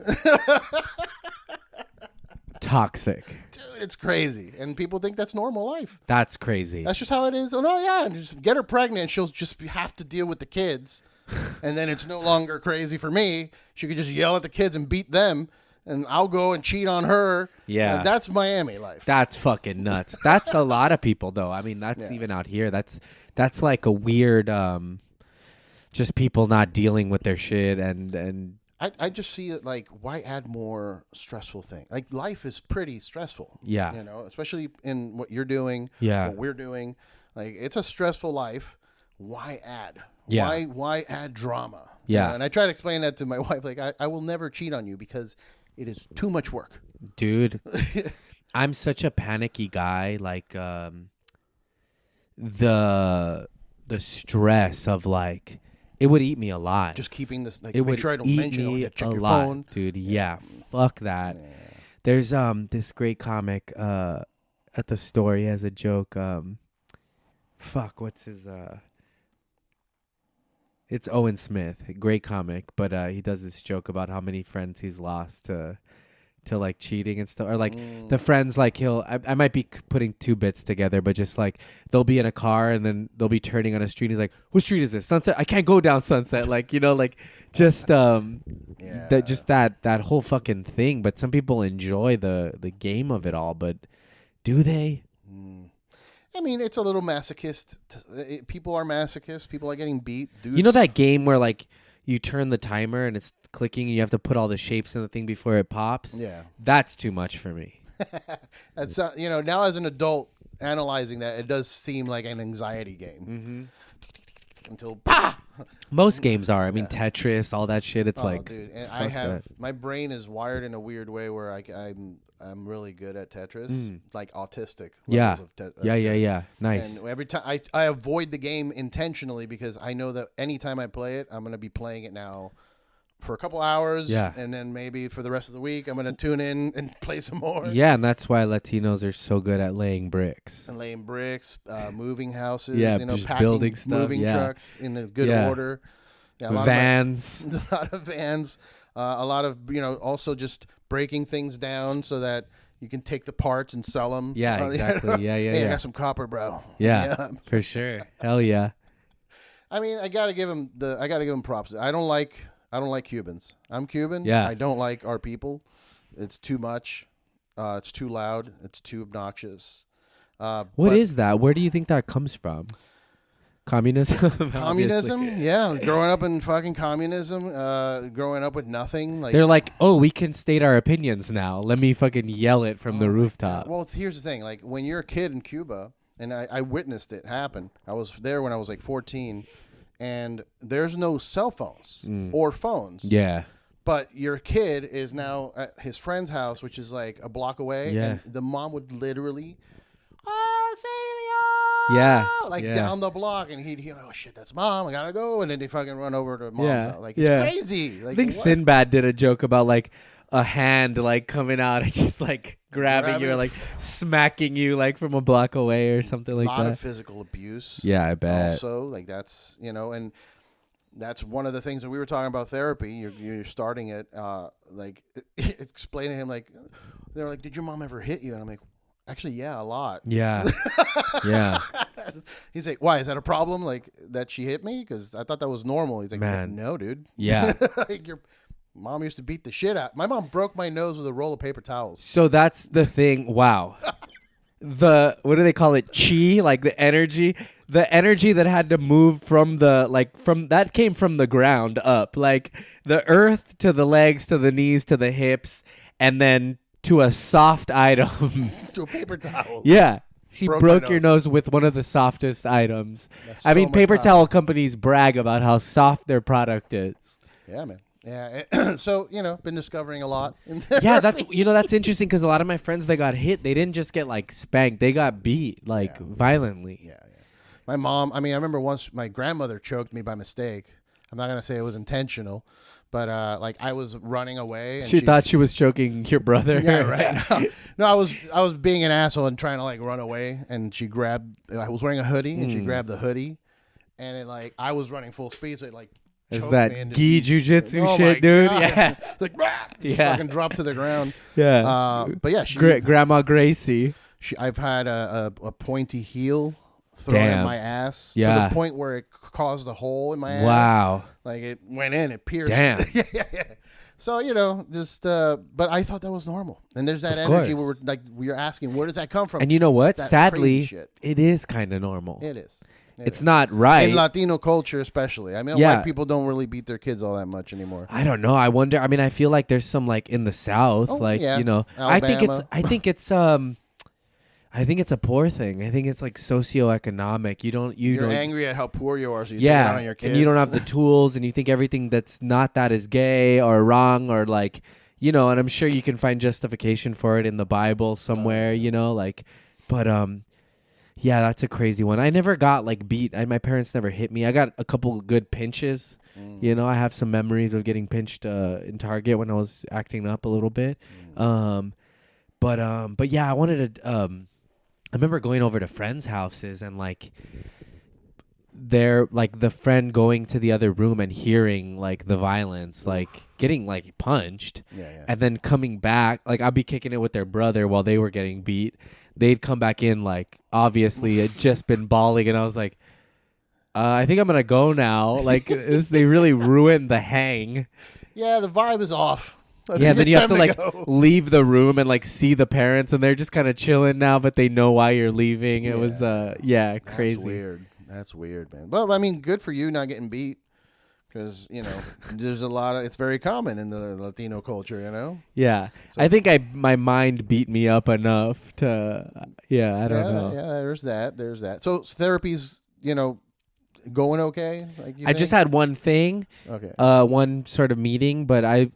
toxic. Dude, it's crazy, and people think that's normal life. That's crazy. That's just how it is. Oh no, yeah, and just get her pregnant. She'll just have to deal with the kids, and then it's no longer crazy for me. She could just yell at the kids and beat them. And I'll go and cheat on her. Yeah. That's Miami life. That's fucking nuts. That's a lot of people, though. I mean, that's even out here. That's like a weird, just people not dealing with their shit. And I just see it like, why add more stressful thing? Like, life is pretty stressful. Yeah. Especially in what you're doing. Yeah. What we're doing. Like, it's a stressful life. Why add? Yeah. Why add drama? Yeah. And I try to explain that to my wife. Like, I will never cheat on you because it is too much work. Dude, I'm such a panicky guy. Like, the stress of like, it would eat me alive. Just keeping this, like, it make would sure I don't eat mention me it. Check your alive, phone. dude. Yeah, fuck that. Yeah. There's this great comic at the store. He has a joke. What's his It's Owen Smith, great comic, but he does this joke about how many friends he's lost to like cheating and stuff, or like the friends, like I might be putting two bits together, but just like they'll be in a car and then they'll be turning on a street. And he's like, "What street is this? Sunset? I can't go down Sunset." Like like just that whole fucking thing. But some people enjoy the game of it all, but do they? I mean, it's a little masochist. People are masochists. People are getting beat. Dudes. You know that game where like you turn the timer and it's clicking and you have to put all the shapes in the thing before it pops? Yeah. That's too much for me. That's now as an adult analyzing that, it does seem like an anxiety game. Mm-hmm. Until most games are. I mean, Tetris, all that shit. It's like, dude, and my brain is wired in a weird way where I'm really good at Tetris, like autistic levels of Tetris. Yeah. Nice. And every time I avoid the game intentionally because I know that anytime I play it, I'm going to be playing it now for a couple hours. Yeah. And then maybe for the rest of the week, I'm going to tune in and play some more. Yeah, and that's why Latinos are so good at laying bricks. And laying bricks, moving houses, just packing, building stuff, moving trucks in a good order. Yeah, vans. A lot of vans. A lot of, also just breaking things down so that you can take the parts and sell them. Yeah, exactly. Yeah. Hey, I got some copper, bro. Yeah, for sure. Hell yeah. I mean, I gotta give him props. I don't like Cubans. I'm Cuban. Yeah. I don't like our people. It's too much. It's too loud. It's too obnoxious. What is that? Where do you think that comes from? Communism? Communism? Yeah. Growing up in fucking communism, growing up with nothing. Like, they're like, oh, we can state our opinions now. Let me fucking yell it from the rooftop. Well, here's the thing. Like, when you're a kid in Cuba, and I witnessed it happen. I was there when I was like 14, and there's no cell phones or phones. Yeah. But your kid is now at his friend's house, which is like a block away, and the mom would literally, down the block, and he'd hear, oh shit, that's mom, I gotta go, and then they fucking run over to mom's house. Like, it's crazy. Like, I think what? Sinbad did a joke about like a hand like coming out and just like grabbing you or like smacking you like from a block away or something like that. A lot of physical abuse. Yeah, I bet. Also, like, that's, and that's one of the things that we were talking about therapy. You're starting it, like explaining to him, like, they're like, did your mom ever hit you? And I'm like, actually, yeah, a lot. Yeah. Yeah. He's like, why? Is that a problem? Like, that she hit me? Because I thought that was normal. He's like, Man. no, dude. Yeah. Like, your mom used to beat the shit out. My mom broke my nose with a roll of paper towels. So that's the thing. Wow. What do they call it? Chi, like the energy that had to move from that came from the ground up, like the earth to the legs, to the knees, to the hips, and then to a soft item. To a paper towel. Yeah. She broke your nose. nose with one of the softest items. That's I so mean, much paper power. towel companies brag about how soft their product is. Yeah, man. Yeah. So, been discovering a lot. In there. Yeah, that's interesting because a lot of my friends that got hit, they didn't just get like spanked, they got beat violently. Yeah. My mom, I remember once my grandmother choked me by mistake. I'm not going to say it was intentional, but like I was running away. And She thought she was choking your brother. Yeah, right. No, I was being an asshole and trying to like run away, and I was wearing a hoodie, and she grabbed the hoodie, and it like I was running full speed, so it like Is choked that me and gi just- jujitsu Oh shit, my dude? God. Yeah. Like just Yeah. fucking dropped to the ground. Yeah. But yeah, Grandma Gracie. I've had a pointy heel thrown in Damn. my ass to Yeah. the point where it caused a hole in my ass. Wow. Like it went in, it pierced. Damn. Yeah. So, just, but I thought that was normal. And there's that Of energy course. where we were asking, where does that come from? And you know what? It's that crazy Sadly, shit. it is kind of normal. It is. It's not right. In Latino culture, especially. Yeah. White people don't really beat their kids all that much anymore. I don't know. I wonder. I mean, I feel like there's some like in the South, Oh, like yeah. I think Alabama. I think it's a poor thing. I think it's like socioeconomic. You're angry at how poor you are, so you take it yeah, out on your kids. and you don't have the tools, and you think everything that's not that is gay or wrong or like and I'm sure you can find justification for it in the Bible somewhere, but yeah, that's a crazy one. I never got like beat. My parents never hit me. I got a couple good pinches. I have some memories of getting pinched in Target when I was acting up a little bit. But yeah, I wanted to. I remember going over to friends' houses and like they're like the friend going to the other room and hearing like the violence, like getting like punched, and then coming back. Like I'd be kicking it with their brother while they were getting beat. They'd come back in like obviously had just been bawling, and I was like, I think I'm gonna go now. Like they really ruined the hang. Yeah, the vibe is off. Yeah, then you have to like go. leave the room and like see the parents, and they're just kind of chilling now, but they know why you're leaving. It was crazy. That's weird, man. Well, I mean, good for you not getting beat, because there's a lot of it's very common in the Latino culture. Yeah, So- I think my mind beat me up enough to. I don't know. Yeah, there's that. So therapy's going okay. Like you I just had one thing. okay. One sort of meeting, but I'm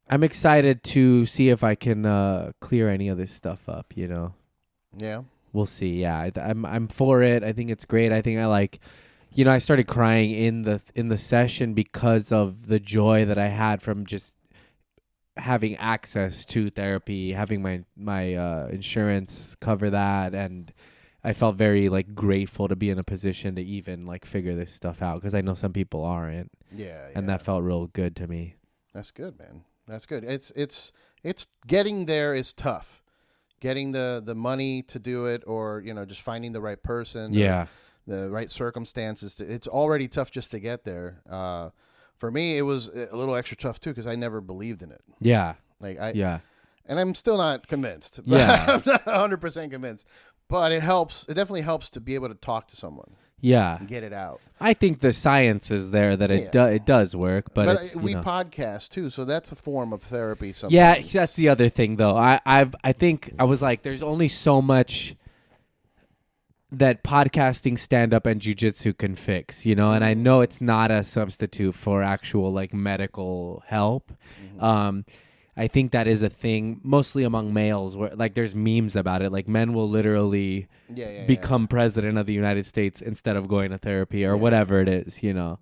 excited to see if I can clear any of this stuff up. Yeah. We'll see. Yeah, I'm for it. I think it's great. I think I like, I started crying in the session because of the joy that I had from just having access to therapy, having my insurance cover that, and I felt very like grateful to be in a position to even like figure this stuff out, because I know some people aren't. Yeah. And that felt real good to me. That's good, man. That's good. It's getting there is tough. Getting the money to do it, or just finding the right person. Yeah. The right circumstances. It's already tough just to get there. For me, it was a little extra tough too, because I never believed in it. Yeah. And I'm still not convinced. Yeah. I'm not 100% convinced. But it helps. It definitely helps to be able to talk to someone. Yeah. And get it out. I think the science is there that it does work, but it's, we podcast too, so that's a form of therapy sometimes. Yeah, that's the other thing though. I think I was like, there's only so much that podcasting, stand up, and jiu-jitsu can fix, and I know it's not a substitute for actual like medical help. I think that is a thing mostly among males, where like there's memes about it. Like men will literally become president of the United States instead of going to therapy or whatever it is, Yeah.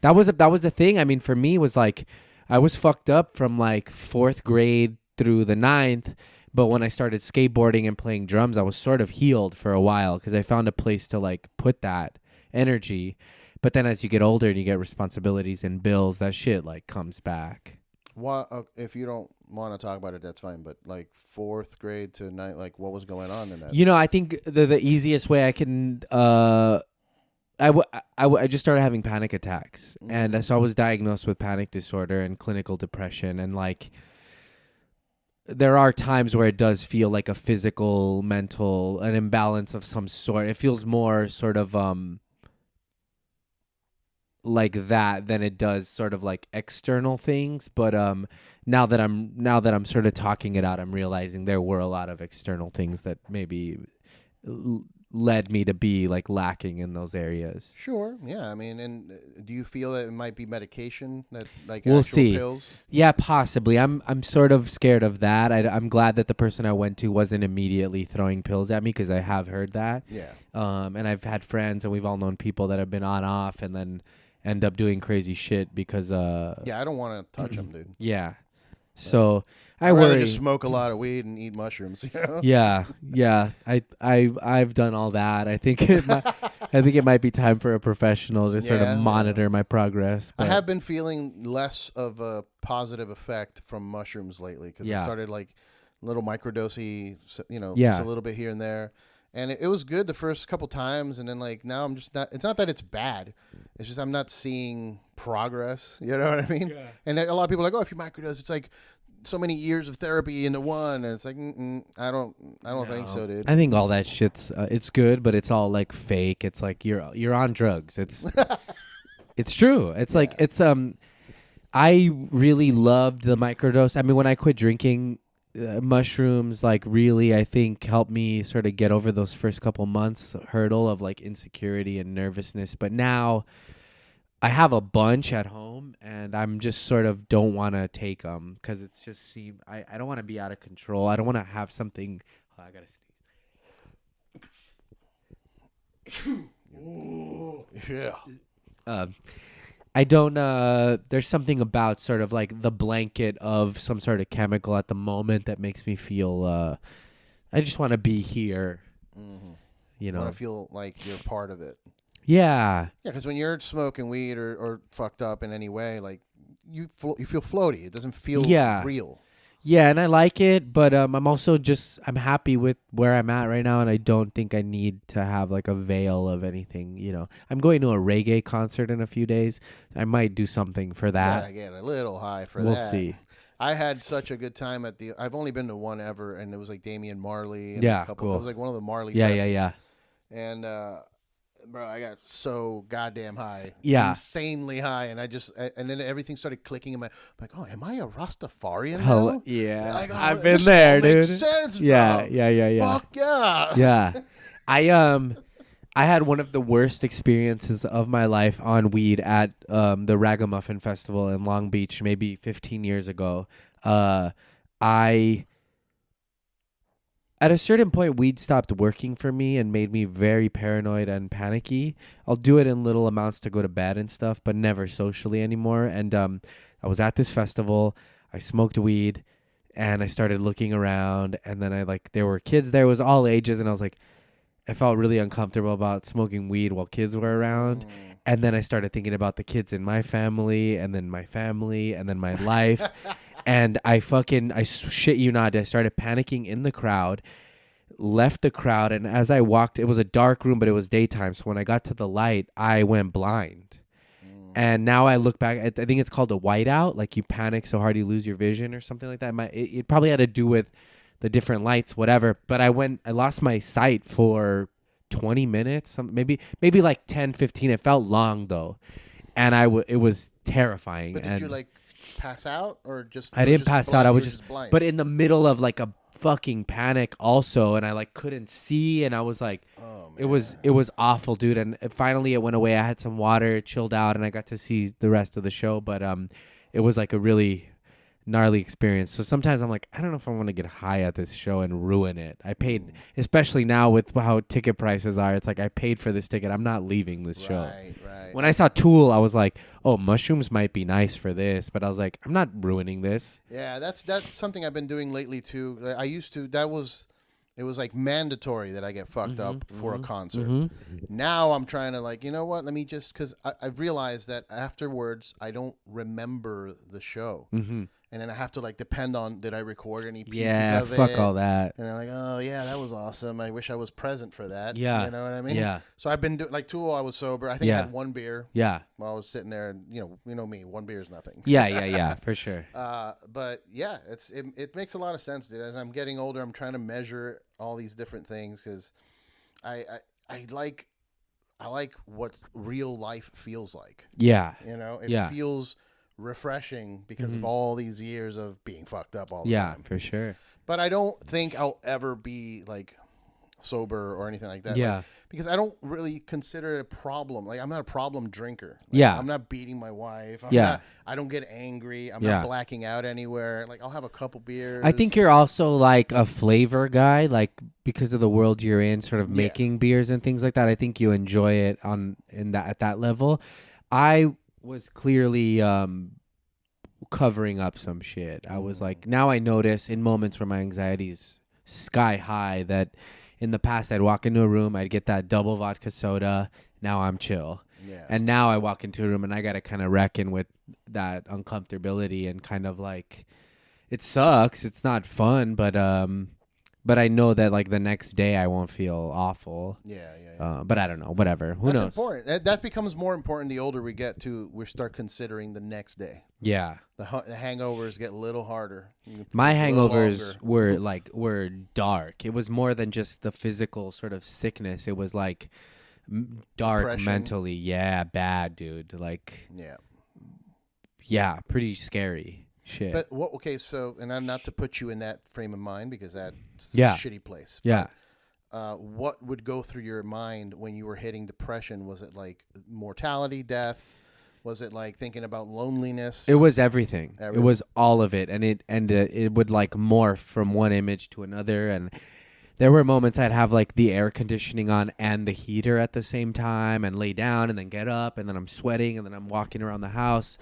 That was the thing. I mean, for me, it was like I was fucked up from like 4th grade through the 9th. But when I started skateboarding and playing drums, I was sort of healed for a while, because I found a place to like put that. energy. But then as you get older and you get responsibilities and bills, that shit like comes back. What if you don't want to talk about it? That's fine. But like 4th grade to 9th, like what was going on in that? I think the easiest way I can I just started having panic attacks, and so I was diagnosed with panic disorder and clinical depression, and like there are times where it does feel like a physical, mental, an imbalance of some sort. It feels more sort of like that than it does sort of like external things. But now that I'm sort of talking it out, I'm realizing there were a lot of external things that maybe led me to be like lacking in those areas. Sure. Yeah. I mean, and do you feel that it might be medication that like we'll actual see. pills? Yeah, possibly. I'm sort of scared of that. I'm glad that the person I went to wasn't immediately throwing pills at me, because I have heard that. Yeah. And I've had friends and we've all known people that have been on off and then end up doing crazy shit because Yeah, I don't want to touch them, dude. Yeah. So I I'd rather worry. just smoke a lot of weed and eat mushrooms. You know? Yeah. I've done all that. I think it might be time for a professional to sort of monitor my progress. I have been feeling less of a positive effect from mushrooms lately, because I started like little microdosy, just a little bit here and there. And it was good the first couple times, and then like now I'm just not. It's not that it's bad. It's just I'm not seeing progress. You know what I mean? Yeah. And a lot of people are like, oh, if you microdose, it's like so many years of therapy into one, and it's like, I don't think so, dude. I think all that shit's it's good, but it's all like fake. It's like you're on drugs. It's it's true. It's like it's I really loved the microdose. I mean, when I quit drinking. Mushrooms like really I think helped me sort of get over those first couple months hurdle of like insecurity and nervousness, but now I have a bunch at home and I'm just sort of don't want to take them because it's just I don't want to be out of control. I don't want to have something. I gotta sneeze. Yeah. I don't, there's something about sort of like the blanket of some sort of chemical at the moment that makes me feel, I just want to be here, you know. Want to feel like you're part of it. Yeah. Yeah, because when you're smoking weed or fucked up in any way, like you feel floaty. It doesn't feel real. Yeah, and I like it, but I'm also I'm happy with where I'm at right now, and I don't think I need to have like a veil of anything, you know. I'm going to a reggae concert in a few days. I might do something for that. I get a little high for that. We'll see. I had such a good time I've only been to one ever, and it was like Damian Marley. And yeah, a couple, cool. It was like one of the Marley fests. Yeah. And, bro, I got so goddamn high. Yeah. Insanely high. And and then everything started clicking in my, I'm like, oh, am I a Rastafarian now? Yeah. Like, oh, I've been there, dude. Makes sense, bro. Yeah. Fuck yeah. Yeah. I had one of the worst experiences of my life on weed at the Ragamuffin Festival in Long Beach maybe 15 years ago. At a certain point, weed stopped working for me and made me very paranoid and panicky. I'll do it in little amounts to go to bed and stuff, but never socially anymore. And I was at this festival. I smoked weed, and I started looking around. And then there were kids there. It was all ages, and I was like, I felt really uncomfortable about smoking weed while kids were around. And then I started thinking about the kids in my family, and then my family, and then my life. And I shit you not, I started panicking in the crowd, left the crowd, and as I walked, it was a dark room, but it was daytime. So when I got to the light, I went blind. And now I look back, I think it's called a whiteout, like you panic so hard you lose your vision or something like that. It probably had to do with the different lights, whatever. But I lost my sight for 20 minutes, maybe like 10, 15. It felt long though. And it was terrifying. But did you pass out or just? I didn't pass out. I was just blind. But in the middle of like a fucking panic also, and I couldn't see, and I was like, oh, man. it was awful, dude. And finally it went away. I had some water, chilled out, and I got to see the rest of the show. But it was like a really gnarly experience. So sometimes I'm like, I don't know if I want to get high at this show and ruin it. I paid, especially now with how ticket prices are. It's like I paid for this ticket. I'm not leaving this show. Right. When I saw Tool, I was like, oh, mushrooms might be nice for this, but I was like, I'm not ruining this. Yeah, that's something I've been doing lately too. I used to. That was it was like mandatory that I get fucked up for a concert. Mm-hmm. Now I'm trying to like, you know what? Let me just, because I've realized that afterwards I don't remember the show. Mm-hmm. And then I have to like depend on, did I record any pieces Yeah, of it? fuck all that. And I'm like, oh yeah, that was awesome. I wish I was present for that. Yeah. You know what I mean? Yeah. So I've been doing, like Tool, I was sober. I think I had one beer Yeah. while I was sitting there, and you know me, one beer is nothing. Yeah, for sure. But yeah, it makes a lot of sense, dude. As I'm getting older, I'm trying to measure all these different things because I like what real life feels like. Yeah. You know, it feels refreshing because of all these years of being fucked up all the time. Yeah, for sure. But I don't think I'll ever be like sober or anything like that. Yeah. Like, because I don't really consider it a problem. Like, I'm not a problem drinker. Like, Yeah. I'm not beating my wife. I don't get angry. I'm not blacking out anywhere. Like, I'll have a couple beers. I think you're also like a flavor guy, like because of the world you're in, sort of making beers and things like that. I think you enjoy it at that level. I was clearly covering up some shit. I was like, now I notice in moments where my anxiety's sky high that in the past I'd walk into a room, I'd get that double vodka soda. Now I'm chill. Yeah. And now I walk into a room and I got to kind of reckon with that uncomfortability and kind of like, it sucks. It's not fun, but I know that like the next day I won't feel awful. Yeah. But I don't know. Whatever. Who knows? That's important. That becomes more important the older we get to. We start considering the next day. Yeah. The hangovers get a little harder. My hangovers were dark. It was more than just the physical sort of sickness. It was like dark depression. Mentally. Yeah, bad, dude. Like. Yeah. Yeah, pretty scary. Shit. But okay, so, and I'm not to put you in that frame of mind because that's a shitty place. Yeah. But, what would go through your mind when you were hitting depression? Was it like mortality, death? Was it like thinking about loneliness? It was everything. It was all of it, and it would like morph from one image to another. And there were moments I'd have like the air conditioning on and the heater at the same time, and lay down and then get up, and then I'm sweating, and then I'm walking around the house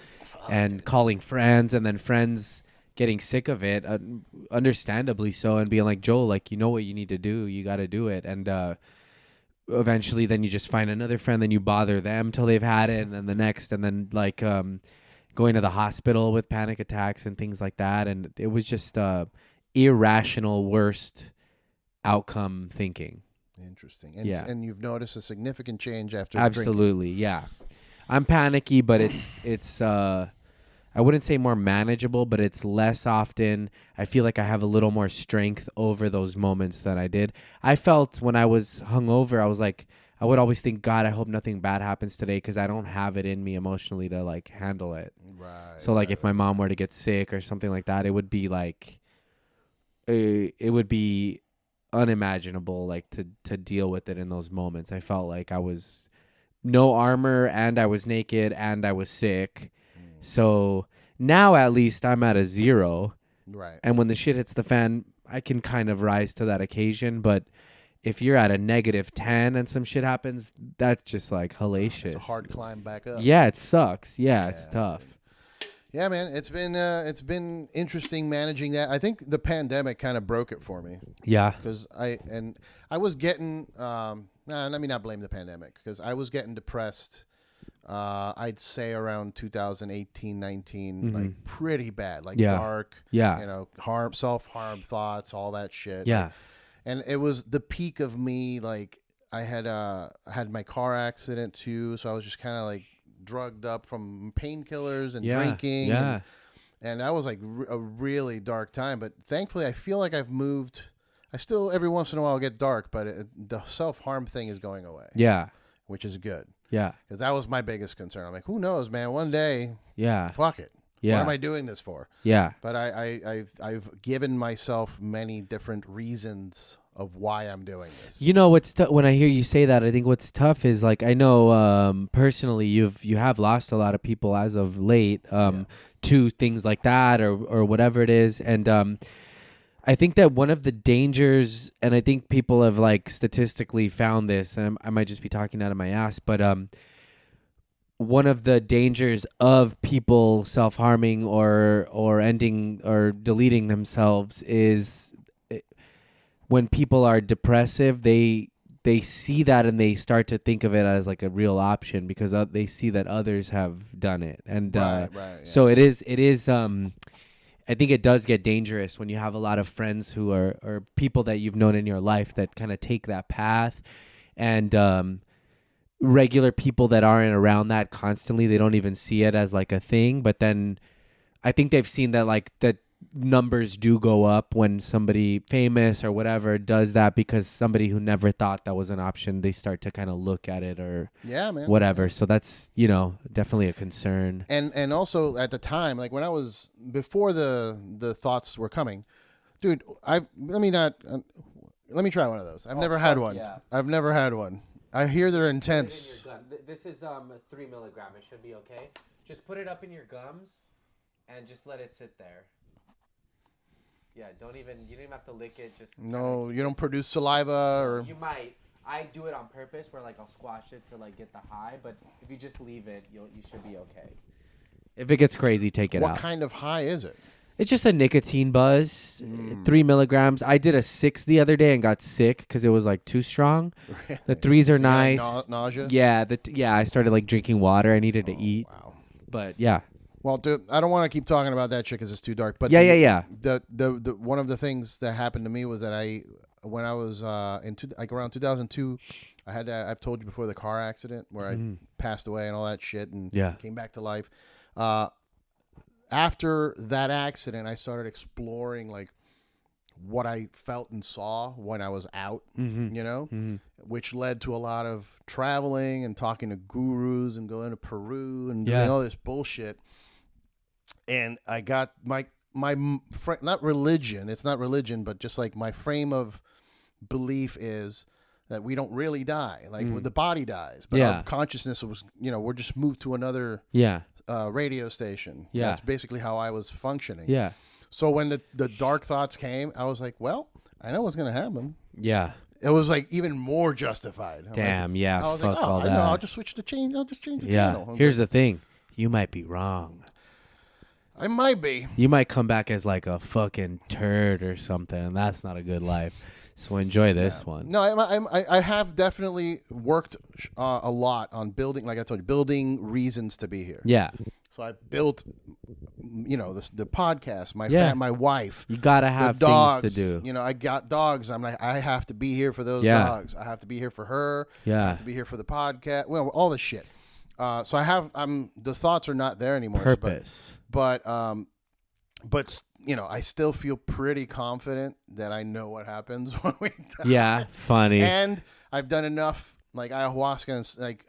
and calling friends, and then friends getting sick of it, understandably so, and being like, Joel, like, you know what you need to do, you got to do it. And eventually then you just find another friend, then you bother them till they've had it, and then the next, and then like going to the hospital with panic attacks and things like that. And it was just irrational worst outcome thinking. Interesting. And you've noticed a significant change after Absolutely drinking. Yeah, I'm panicky, but it's I wouldn't say more manageable, but it's less often. I feel like I have a little more strength over those moments than I did. I felt when I was hungover, I was like, I would always think, God, I hope nothing bad happens today because I don't have it in me emotionally to like handle it. Right. So like if my mom were to get sick or something like that, it would be like, it would be unimaginable like to deal with it in those moments. I felt like I was no armor and I was naked and I was sick. So now at least I'm at a 0. Right. And when the shit hits the fan, I can kind of rise to that occasion. But if you're at a -10 and some shit happens, that's just like hellacious. It's a hard climb back up. Yeah, it sucks. Yeah, it's tough. Yeah, man, it's been interesting managing that. I think the pandemic kind of broke it for me. Yeah. Because I was getting let me not blame the pandemic because I was getting depressed. I'd say around 2018, 19, like pretty bad, like dark, you know, self-harm thoughts, all that shit. Yeah. And it was the peak of me. Like I had my car accident too. So I was just kind of like drugged up from painkillers and drinking. Yeah. And that was like a really dark time. But thankfully I feel like I've moved. I still every once in a while get dark, but the self-harm thing is going away. Yeah. Which is good. Yeah. Because that was my biggest concern. I'm like, who knows, man? One day, fuck it. Yeah. What am I doing this for? Yeah. But I've given myself many different reasons of why I'm doing this. You know what's when I hear you say that, I think what's tough is like I know personally you have lost a lot of people as of late to things like that or whatever it is, and I think that one of the dangers, and I think people have like statistically found this, and I might just be talking out of my ass, but one of the dangers of people self-harming or ending or deleting themselves is when people are depressive, they see that and they start to think of it as like a real option because they see that others have done it. And so it is I think it does get dangerous when you have a lot of friends who are or people that you've known in your life that kind of take that path, and regular people that aren't around that constantly, they don't even see it as like a thing. But then I think they've seen that like that numbers do go up when somebody famous or whatever does that, because somebody who never thought that was an option, they start to kind of look at it or whatever. So that's, definitely a concern. And also at the time, like when I was before the thoughts were coming, dude, let me try one of those. I've never had one. Yeah. I've never had one. I hear they're intense. This is 3 milligram. It should be okay. Just put it up in your gums and just let it sit there. Yeah, you don't even have to lick it. Just no, you don't produce saliva or. You might. I do it on purpose, where like I'll squash it to like get the high. But if you just leave it, you should be okay. If it gets crazy, take it out. What kind of high is it? It's just a nicotine buzz. 3 milligrams. I did a 6 the other day and got sick because it was like too strong. Really? The 3s are nice. Nausea. Yeah, I started like drinking water. I needed to eat. Wow. But yeah. Well, dude, I don't want to keep talking about that shit because it's too dark. But yeah. The one of the things that happened to me was that when I was around 2002, I've told you before, the car accident where I passed away and all that shit and came back to life. After that accident, I started exploring like what I felt and saw when I was out, which led to a lot of traveling and talking to gurus and going to Peru and doing all this bullshit. And I got my not religion. It's not religion, but just like my frame of belief is that we don't really die. Like the body dies, but our consciousness was, we're just moved to another radio station. Yeah, that's basically how I was functioning. Yeah. So when the dark thoughts came, I was like, well, I know what's gonna happen. Yeah. It was like even more justified. Damn, I was fuck like, all that. I know, I'll just switch the change. I'll just change the channel. Here's the thing. You might be wrong. I might be. You might come back as like a fucking turd or something, and that's not a good life. So enjoy this one. No, I have definitely worked a lot on building, like I told you, building reasons to be here. Yeah. So I built, the podcast, my wife. You gotta have dogs, things to do. I got dogs. I'm like, I have to be here for those dogs. I have to be here for her. Yeah. I have to be here for the podcast. Well, all this shit. So the thoughts are not there anymore. Purpose. But I still feel pretty confident that I know what happens when we die. Yeah, funny. And I've done enough, like ayahuasca, and like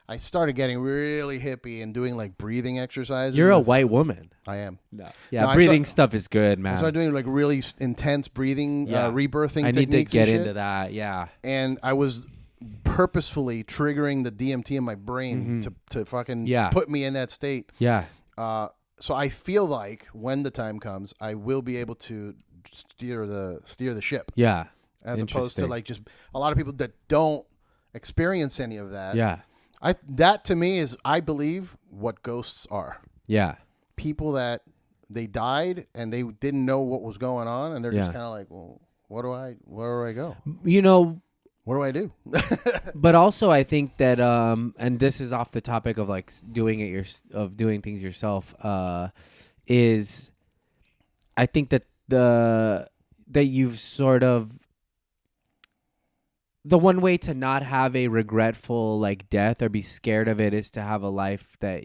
I started getting really hippie and doing like breathing exercises. You're a white woman. I am. No. Yeah, breathing stuff is good, man. I started doing like really intense breathing, rebirthing techniques. I need to get into that, yeah. And I was purposefully triggering the DMT in my brain to fucking put me in that state. Yeah. So I feel like when the time comes, I will be able to steer the ship. Yeah. As opposed to like just a lot of people that don't experience any of that. Yeah. That to me is, I believe, what ghosts are. Yeah. People that they died and they didn't know what was going on, and they're just kind of like, well, where do I go? What do I do? But also, I think that, and this is off the topic of like doing things yourself, is I think that that you've sort of, the one way to not have a regretful like death or be scared of it is to have a life that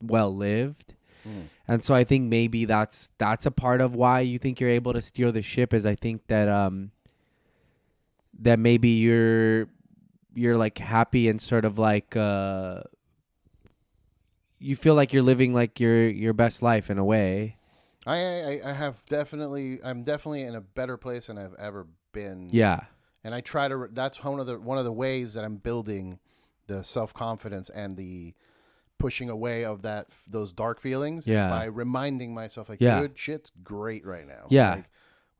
well lived. And so I think maybe that's a part of why you think you're able to steer the ship, is I think that that maybe you're like happy and sort of like you feel like you're living like your best life in a way. I'm definitely in a better place than I've ever been. Yeah. And I try to. That's one of the ways that I'm building the self-confidence and the pushing away of those dark feelings. Is by reminding myself, like, dude, shit's great right now. Yeah. Like,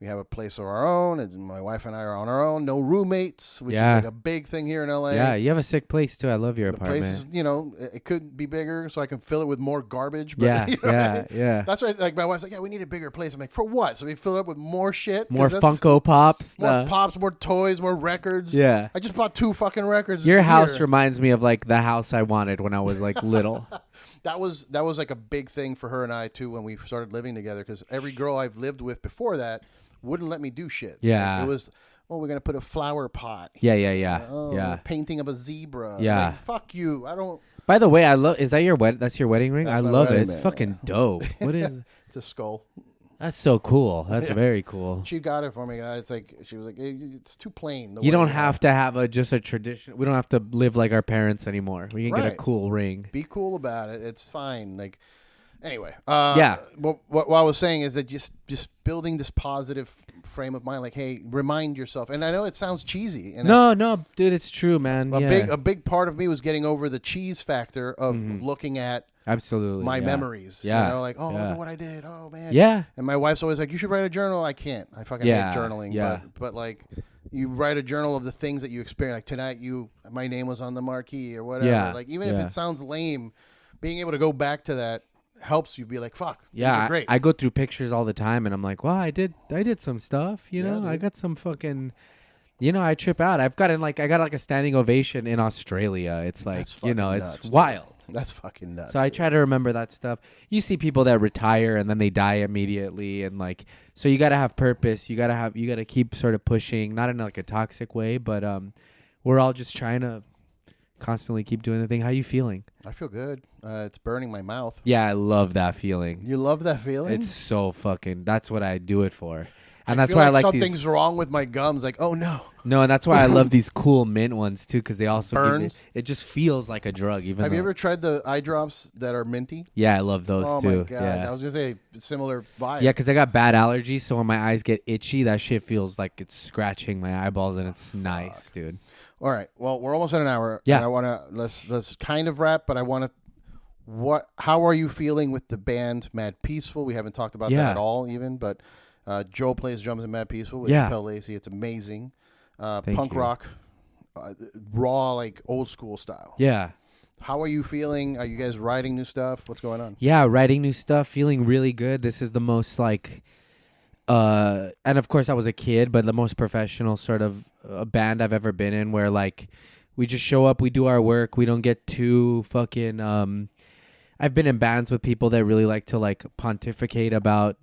We have a place of our own, and my wife and I are on our own. No roommates, which is like a big thing here in LA. Yeah, you have a sick place too. I love your apartment. The place is, it could be bigger, so I can fill it with more garbage. But, Yeah, you know what I mean? yeah. That's why, like, my wife's like, yeah, we need a bigger place. I'm like, for what? So we fill it up with more shit, more Funko Pops, more pops, more toys, more records. Yeah, I just bought 2 fucking records. Your house reminds me of like the house I wanted when I was like little. That was like a big thing for her and I too when we started living together, because every girl I've lived with before that wouldn't let me do shit. Yeah. Like, it was, we're going to put a flower pot. Yeah. Painting of a zebra. Yeah. Like, fuck you. I don't. By the way, is that your that's your wedding ring? That's I my love wedding it. It's ring, fucking dope. What is It's a skull. That's so cool. That's very cool. She got it for me. It's like, she was like, it's too plain. You don't have to have just a tradition. We don't have to live like our parents anymore. We can get a cool ring. Be cool about it. It's fine. Like, anyway. What I was saying is that just building this positive frame of mind, like, hey, remind yourself. And I know it sounds cheesy. And no, dude, it's true, man. A big part of me was getting over the cheese factor of looking at absolutely my memories. Yeah. You know, like, look at what I did. Oh, man. Yeah. And my wife's always like, you should write a journal. I can't. I fucking hate journaling. Yeah. But like, you write a journal of the things that you experience. Like, tonight, my name was on the marquee or whatever. Yeah. Like, even if it sounds lame, being able to go back to that helps you be like, fuck. Yeah. These are great. I go through pictures all the time and I'm like, wow, I did some stuff, you know, dude. I got some fucking, I trip out. I got a standing ovation in Australia. It's like, it's nuts, wild. That's fucking nuts. So I try to remember that stuff. You see people that retire and then they die immediately, and like, so you got to have purpose. You got to keep sort of pushing, not in like a toxic way, but we're all just trying to constantly keep doing the thing. How you feeling? I feel good. It's burning my mouth. Yeah, I love that feeling. You love that feeling? It's so fucking. That's what I do it for. And I that's feel why like I like something's wrong with my gums. Like, oh no. No, and that's why I love these cool mint ones too, because they also burns. it just feels like a drug. Have you ever tried the eye drops that are minty? Yeah, I love those too. Oh my god, yeah. I was gonna say similar vibe. Yeah, because I got bad allergies, so when my eyes get itchy, that shit feels like it's scratching my eyeballs, and it's nice, dude. All right, well, we're almost at an hour. Yeah, and I wanna let's kind of wrap, but I wanna. How are you feeling with the band Mad Peaceful? We haven't talked about that at all, even, but. Joel plays drums in Mad Peaceful with Shapel Lacey. It's amazing. Punk rock, raw, like old school style. Yeah. How are you feeling? Are you guys writing new stuff? What's going on? Yeah, writing new stuff, feeling really good. This is the most like, and of course I was a kid, but the most professional sort of band I've ever been in, where like we just show up, we do our work, we don't get too fucking. I've been in bands with people that really like to like pontificate about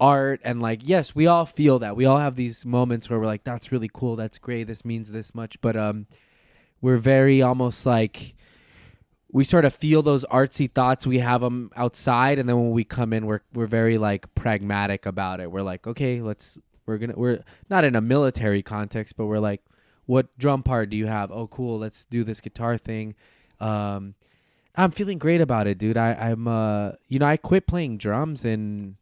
art, and like, yes, we all feel that. We all have these moments where we're like, that's really cool, that's great, this means this much, but we're very almost like, we sort of feel those artsy thoughts, we have them outside, and then when we come in, we're very like pragmatic about it. We're like, okay, we're not in a military context, but we're like, what drum part do you have? Oh cool, let's do this guitar thing. I'm feeling great about it, dude. I'm I quit playing drums in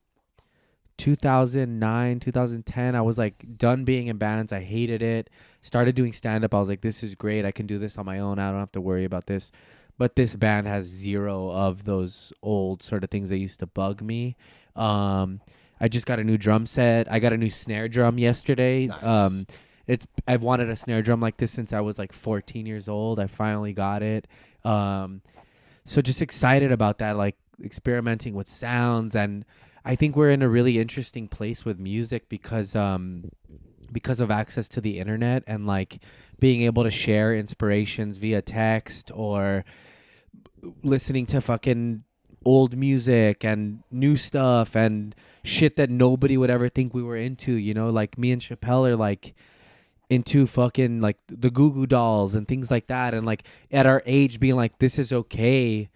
2009, 2010. I was like done being in bands. I hated it. Started doing stand-up. I was like, this is great. I can do this on my own. I don't have to worry about this. But this band has zero of those old sort of things that used to bug me. I just got a new drum set. I got a new snare drum yesterday. Nice. I've wanted a snare drum like this since I was like 14 years old. I finally got it. So just excited about that, like experimenting with sounds. And I think we're in a really interesting place with music because of access to the internet and like being able to share inspirations via text or listening to fucking old music and new stuff and shit that nobody would ever think we were into, like me and Shapel are like into fucking like the Goo Goo Dolls and things like that, and like at our age being like, this is okay,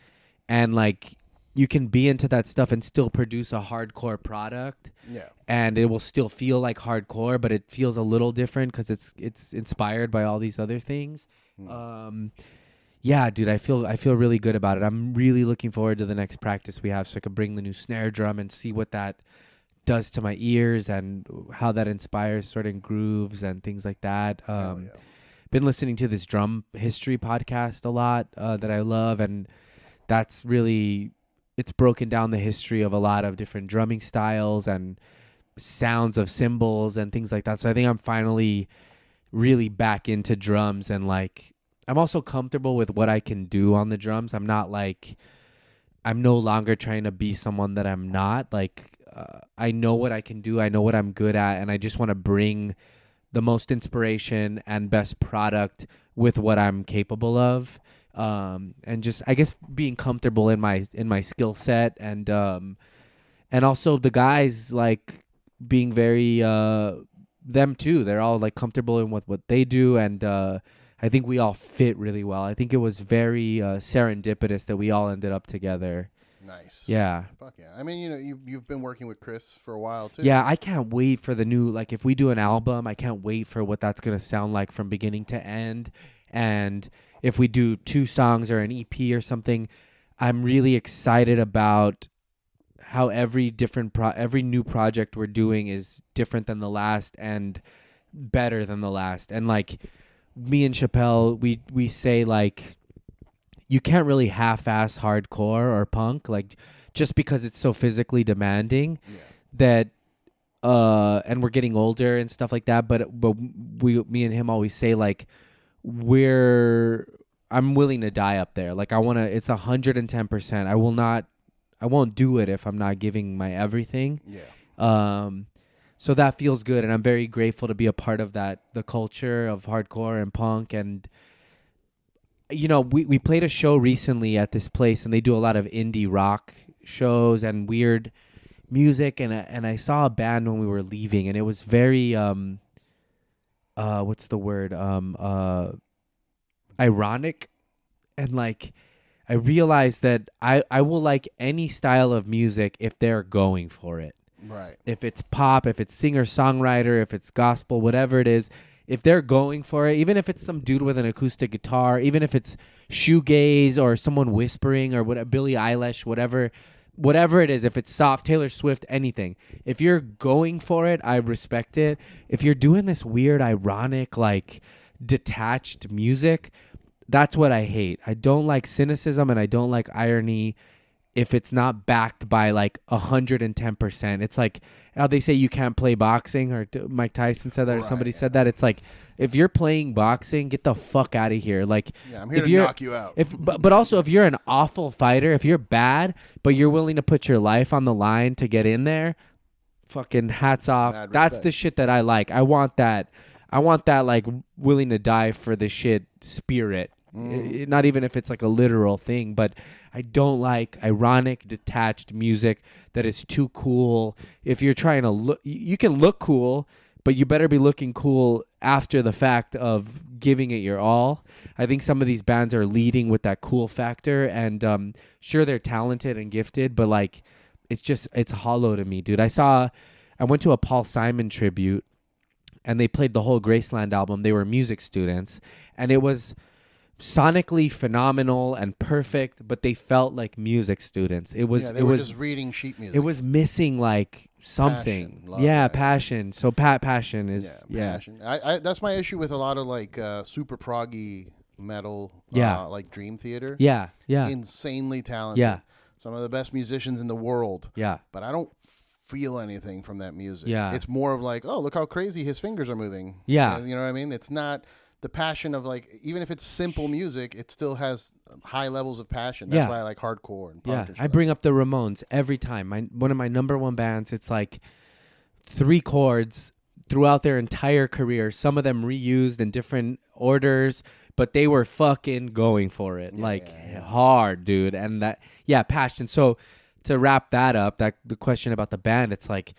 and like you can be into that stuff and still produce a hardcore product. Yeah. And it will still feel like hardcore, but it feels a little different because it's inspired by all these other things. Yeah, dude, I feel really good about it. I'm really looking forward to the next practice we have so I can bring the new snare drum and see what that does to my ears and how that inspires certain grooves and things like that. Been listening to this drum history podcast a lot that I love, and that's really... it's broken down the history of a lot of different drumming styles and sounds of cymbals and things like that. So I think I'm finally really back into drums, and like I'm also comfortable with what I can do on the drums. I'm not like, I'm no longer trying to be someone that I'm not. Like I know what I can do. I know what I'm good at, and I just want to bring the most inspiration and best product with what I'm capable of. And just, I guess, being comfortable in my skill set, and also the guys like being very them too. They're all like comfortable in what they do, and I think we all fit really well. I think it was very serendipitous that we all ended up together. Nice. Yeah. Fuck yeah. I mean, you've been working with Chris for a while too. Yeah, I can't wait for the new, like, if we do an album, I can't wait for what that's going to sound like from beginning to end. And if we do 2 songs or an EP or something, I'm really excited about how every new project we're doing is different than the last and better than the last. And like me and Shapel, we say like, you can't really half-ass hardcore or punk, like, just because it's so physically demanding. Yeah. That and we're getting older and stuff like that, but me and him always say like, I'm willing to die up there. Like it's 110%. I won't do it if I'm not giving my everything. Yeah. So that feels good, and I'm very grateful to be a part of that, the culture of hardcore and punk. And you know, we played a show recently at this place, and they do a lot of indie rock shows and weird music, and I saw a band when we were leaving, and it was very what's the word, ironic. And like I realized that I will like any style of music if they're going for it. Right. If it's pop, if it's singer-songwriter, if it's gospel, whatever it is, if they're going for it, even if it's some dude with an acoustic guitar, even if it's shoegaze or someone whispering or whatever, Billie Eilish, whatever it is, if it's soft, Taylor Swift, anything. If you're going for it, I respect it. If you're doing this weird, ironic, like detached music, that's what I hate. I don't like cynicism, and I don't like irony if it's not backed by like 110%. It's like how they say you can't play boxing, or Mike Tyson said that, or somebody said that. It's like, if you're playing boxing, get the fuck out of here. Like, yeah, I'm here to knock you out. But also, if you're an awful fighter, if you're bad, but you're willing to put your life on the line to get in there, fucking hats off. That's the shit that I like. I want that like willing to die for the shit spirit. Not even if it's like a literal thing, but I don't like ironic, detached music that is too cool. If you're trying to look, you can look cool, but you better be looking cool after the fact of giving it your all. I think some of these bands are leading with that cool factor, and sure, they're talented and gifted, but like, it's hollow to me, dude. I went to a Paul Simon tribute, and they played the whole Graceland album. They were music students, and it was sonically phenomenal and perfect, but they felt like music students. It was just reading sheet music. It was missing like something. Passion. So passion is passion. I that's my issue with a lot of like super proggy metal. Like Dream Theater. Yeah. Insanely talented. Yeah. Some of the best musicians in the world. Yeah. But I don't feel anything from that music. Yeah. It's more of like, oh, look how crazy his fingers are moving. Yeah. You know what I mean? It's not the passion of like, even if it's simple music, it still has high levels of passion. That's why I like hardcore and punk. Yeah, I bring up the Ramones every time. One of my number one bands. It's like 3 chords throughout their entire career. Some of them reused in different orders, but they were fucking going for it, hard, dude. And that, passion. So to wrap that up, the question about the band, it's like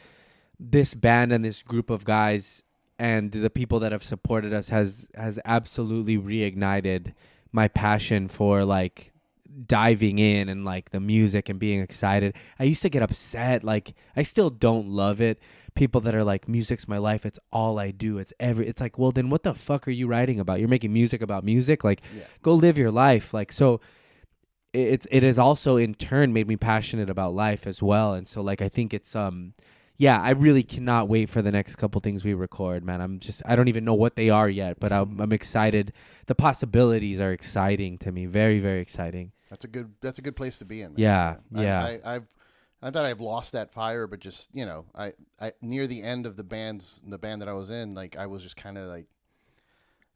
this band and this group of guys and the people that have supported us has absolutely reignited my passion for like diving in and like the music and being excited. I used to get upset, like I still don't love it. People that are like, music's my life, it's all I do, it's like, well, then what the fuck are you writing about? You're making music about music, like go live your life. Like, so it has also in turn made me passionate about life as well. And so like I think it's I really cannot wait for the next couple things we record, man. I don't even know what they are yet, but I'm excited. The possibilities are exciting to me. Very, very exciting. That's a good place to be in, man. Yeah. I've I thought I've lost that fire, but just, I near the end of the band that I was in, like I was just kind of like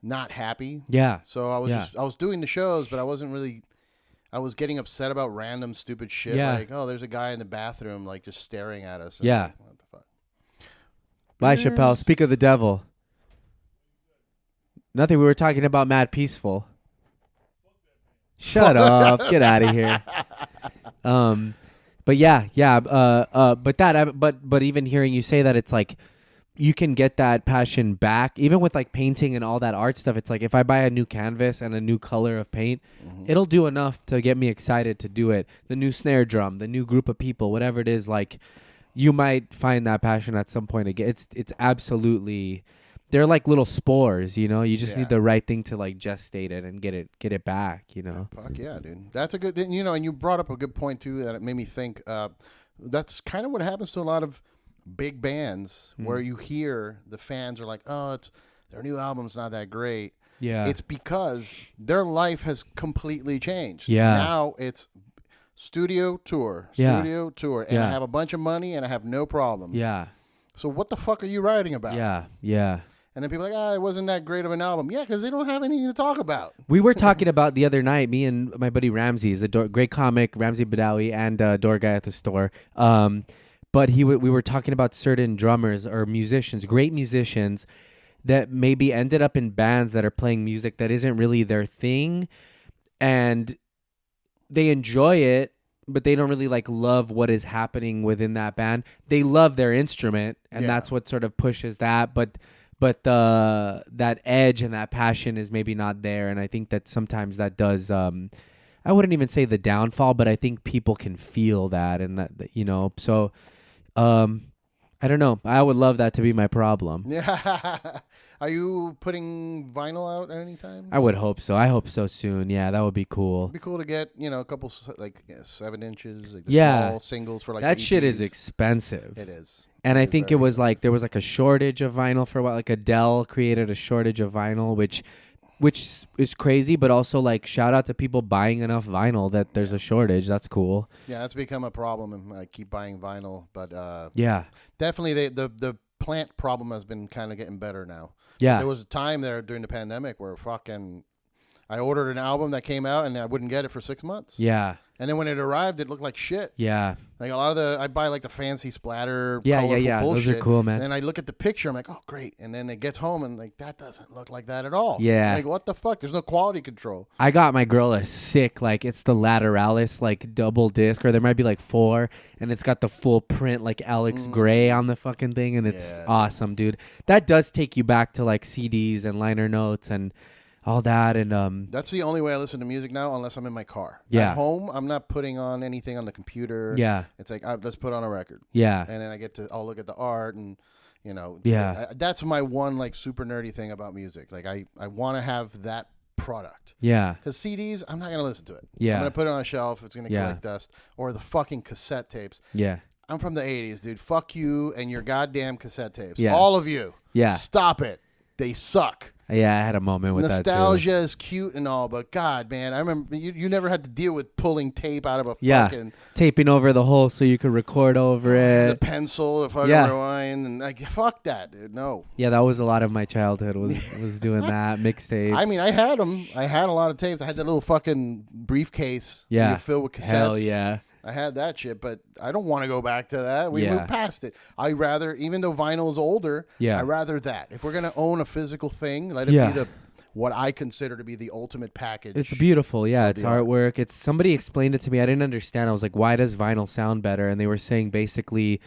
not happy. Yeah. So I was doing the shows, but I was getting upset about random stupid shit. Yeah. Like, oh, there's a guy in the bathroom, like just staring at us. Yeah. Like, what the fuck? Bye, Shapel. Speak of the devil. Nothing. We were talking about Mad Peaceful. Shut up. Get out of here. But but even hearing you say that, it's like you can get that passion back, even with like painting and all that art stuff. It's like if I buy a new canvas and a new color of paint, it'll do enough to get me excited to do it. The new snare drum, the new group of people, whatever it is, like you might find that passion at some point again. It's absolutely. They're like little spores, you just need the right thing to like gestate it and get it back, Fuck yeah, dude. That's a good thing, and you brought up a good point too that it made me think that's kind of what happens to a lot of big bands where you hear the fans are like, "Oh, their new album's not that great." Yeah. It's because their life has completely changed. Yeah. Now it's studio tour, and I have a bunch of money and I have no problems. Yeah. So what the fuck are you writing about? Yeah. Yeah. And then people are like, it wasn't that great of an album. Yeah, because they don't have anything to talk about. We were talking about the other night, me and my buddy Ramsey, he's a great comic, Ramsey Badawi, and door guy at the store. But we were talking about certain drummers or musicians, great musicians, that maybe ended up in bands that are playing music that isn't really their thing. And they enjoy it, but they don't really like love what is happening within that band. They love their instrument, and that's what sort of pushes that. But that edge and that passion is maybe not there, and I think that sometimes that does. I wouldn't even say the downfall, but I think people can feel that, and that So, I don't know. I would love that to be my problem. Yeah. Are you putting vinyl out at any time? I would hope so. I hope so soon. Yeah, that would be cool. It'd be cool to get a couple 7 inches, like small singles for like that the shit is EPs. Expensive. It is. And I think it was expensive. like there was like a shortage of vinyl for a while. Like Adele created a shortage of vinyl, which is crazy, but also like shout out to people buying enough vinyl that there's a shortage. That's cool. Yeah, that's become a problem, and I keep buying vinyl, but definitely the plant problem has been kind of getting better now. Yeah. There was a time there during the pandemic where I ordered an album that came out and I wouldn't get it for 6 months. Yeah. And then when it arrived, it looked like shit. Yeah. Like a lot of I buy like the fancy splatter, Yeah. colorful bullshit. Those are cool, man. And then I look at the picture, I'm like, oh, great. And then it gets home and like, that doesn't look like that at all. Yeah. Like, what the fuck? There's no quality control. I got my girl a sick, like it's the Lateralis, like double disc, or there might be like 4, and it's got the full print, like Alex Gray on the fucking thing, and it's awesome, dude. That does take you back to like CDs and liner notes and all that, and that's the only way I listen to music now, unless I'm in my car. Yeah. At home, I'm not putting on anything on the computer. Yeah. It's like, let's put on a record. Yeah. And then I'll look at the art and, Yeah. That's my one like super nerdy thing about music. Like I want to have that product. Yeah. Because CDs, I'm not going to listen to it. Yeah. I'm going to put it on a shelf. It's going to collect dust. Or the fucking cassette tapes. Yeah. I'm from the 80s, dude. Fuck you and your goddamn cassette tapes. Yeah. All of you. Yeah. Stop it. They suck. Yeah, I had a moment with Nostalgia is cute and all, but God, man, I remember you never had to deal with pulling tape out of a that too. fucking Taping over the hole so you could record over the it. pencil, the fucking rewind, and like fuck that, dude. No. Yeah, that was a lot of my childhood was doing that mixtapes. I mean, I had them. I had a lot of tapes. I had that little fucking briefcase. Yeah. Filled with cassettes. Hell yeah. I had that shit, but I don't want to go back to that. We moved past it. I rather, even though vinyl is older, I rather that. If we're gonna own a physical thing, let it be what I consider to be the ultimate package. It's beautiful. Yeah, it's artwork. It's somebody explained it to me. I didn't understand. I was like, why does vinyl sound better? And they were saying basically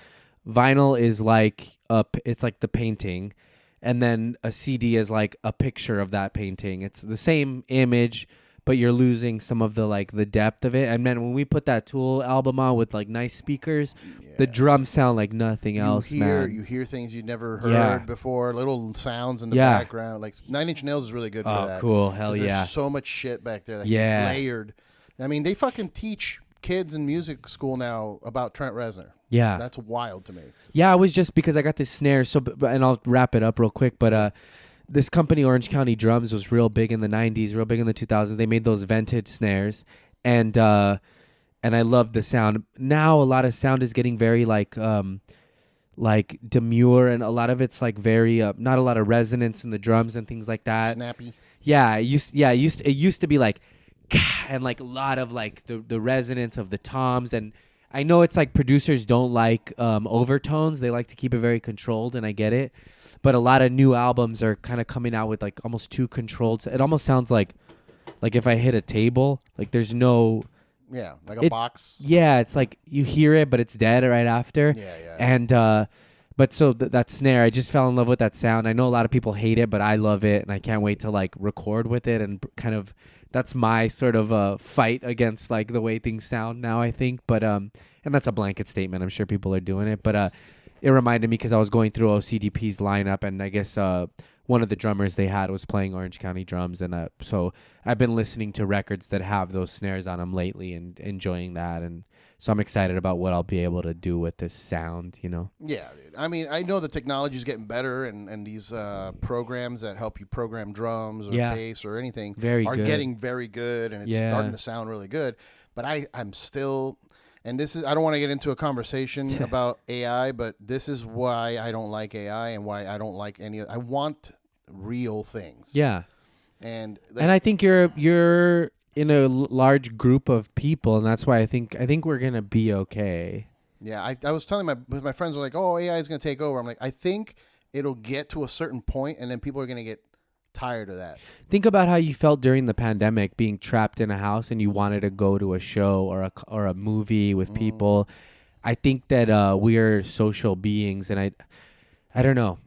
vinyl is like it's like the painting, and then a CD is like a picture of that painting. It's the same image, but you're losing some of the like the depth of it. And then when we put that Tool album on with like nice speakers, the drums sound like nothing else, man. You hear things you'd never heard before, little sounds in the background. Like 9 Inch Nails is really good for that. Oh, cool. Hell yeah. There's so much shit back there that layered. I mean, they fucking teach kids in music school now about Trent Reznor. Yeah. That's wild to me. Yeah, it was just because I got this snare. So, and I'll wrap it up real quick, but this company, Orange County Drums, was real big in the 90s, real big in the 2000s. They made those vintage snares. And and I love the sound. Now a lot of sound is getting very like demure, and a lot of it's like very not a lot of resonance in the drums and things like that. Snappy. Yeah, it used to be like and like a lot of like the resonance of the toms. And I know it's like producers don't like overtones. They like to keep it very controlled, and I get it. But a lot of new albums are kind of coming out with like almost too controlled. It almost sounds like if I hit a table, like there's no... Yeah, like a box. Yeah, it's like you hear it, but it's dead right after. Yeah. And but so that snare, I just fell in love with that sound. I know a lot of people hate it, but I love it, and I can't wait to like record with it and kind of... That's my sort of fight against like the way things sound now, I think. But and that's a blanket statement. I'm sure people are doing it, but it reminded me because I was going through OCDP's lineup, and I guess one of the drummers they had was playing Orange County drums, and so I've been listening to records that have those snares on them lately and enjoying that, and so I'm excited about what I'll be able to do with this sound, you know? Yeah, dude. I mean, I know the technology is getting better, and these programs that help you program drums or bass or anything are getting very good, and it's starting to sound really good. But I'm still, and this is, I don't want to get into a conversation about AI, but this is why I don't like AI and why I don't like I want real things. Yeah. And I think you're in a large group of people, and that's why I think we're gonna be okay. Yeah, I was telling my friends were like, "Oh, AI is gonna take over." I'm like, I think it'll get to a certain point, and then people are gonna get tired of that. Think about how you felt during the pandemic, being trapped in a house, and you wanted to go to a show or a movie with people. I think that we're social beings, and I don't know.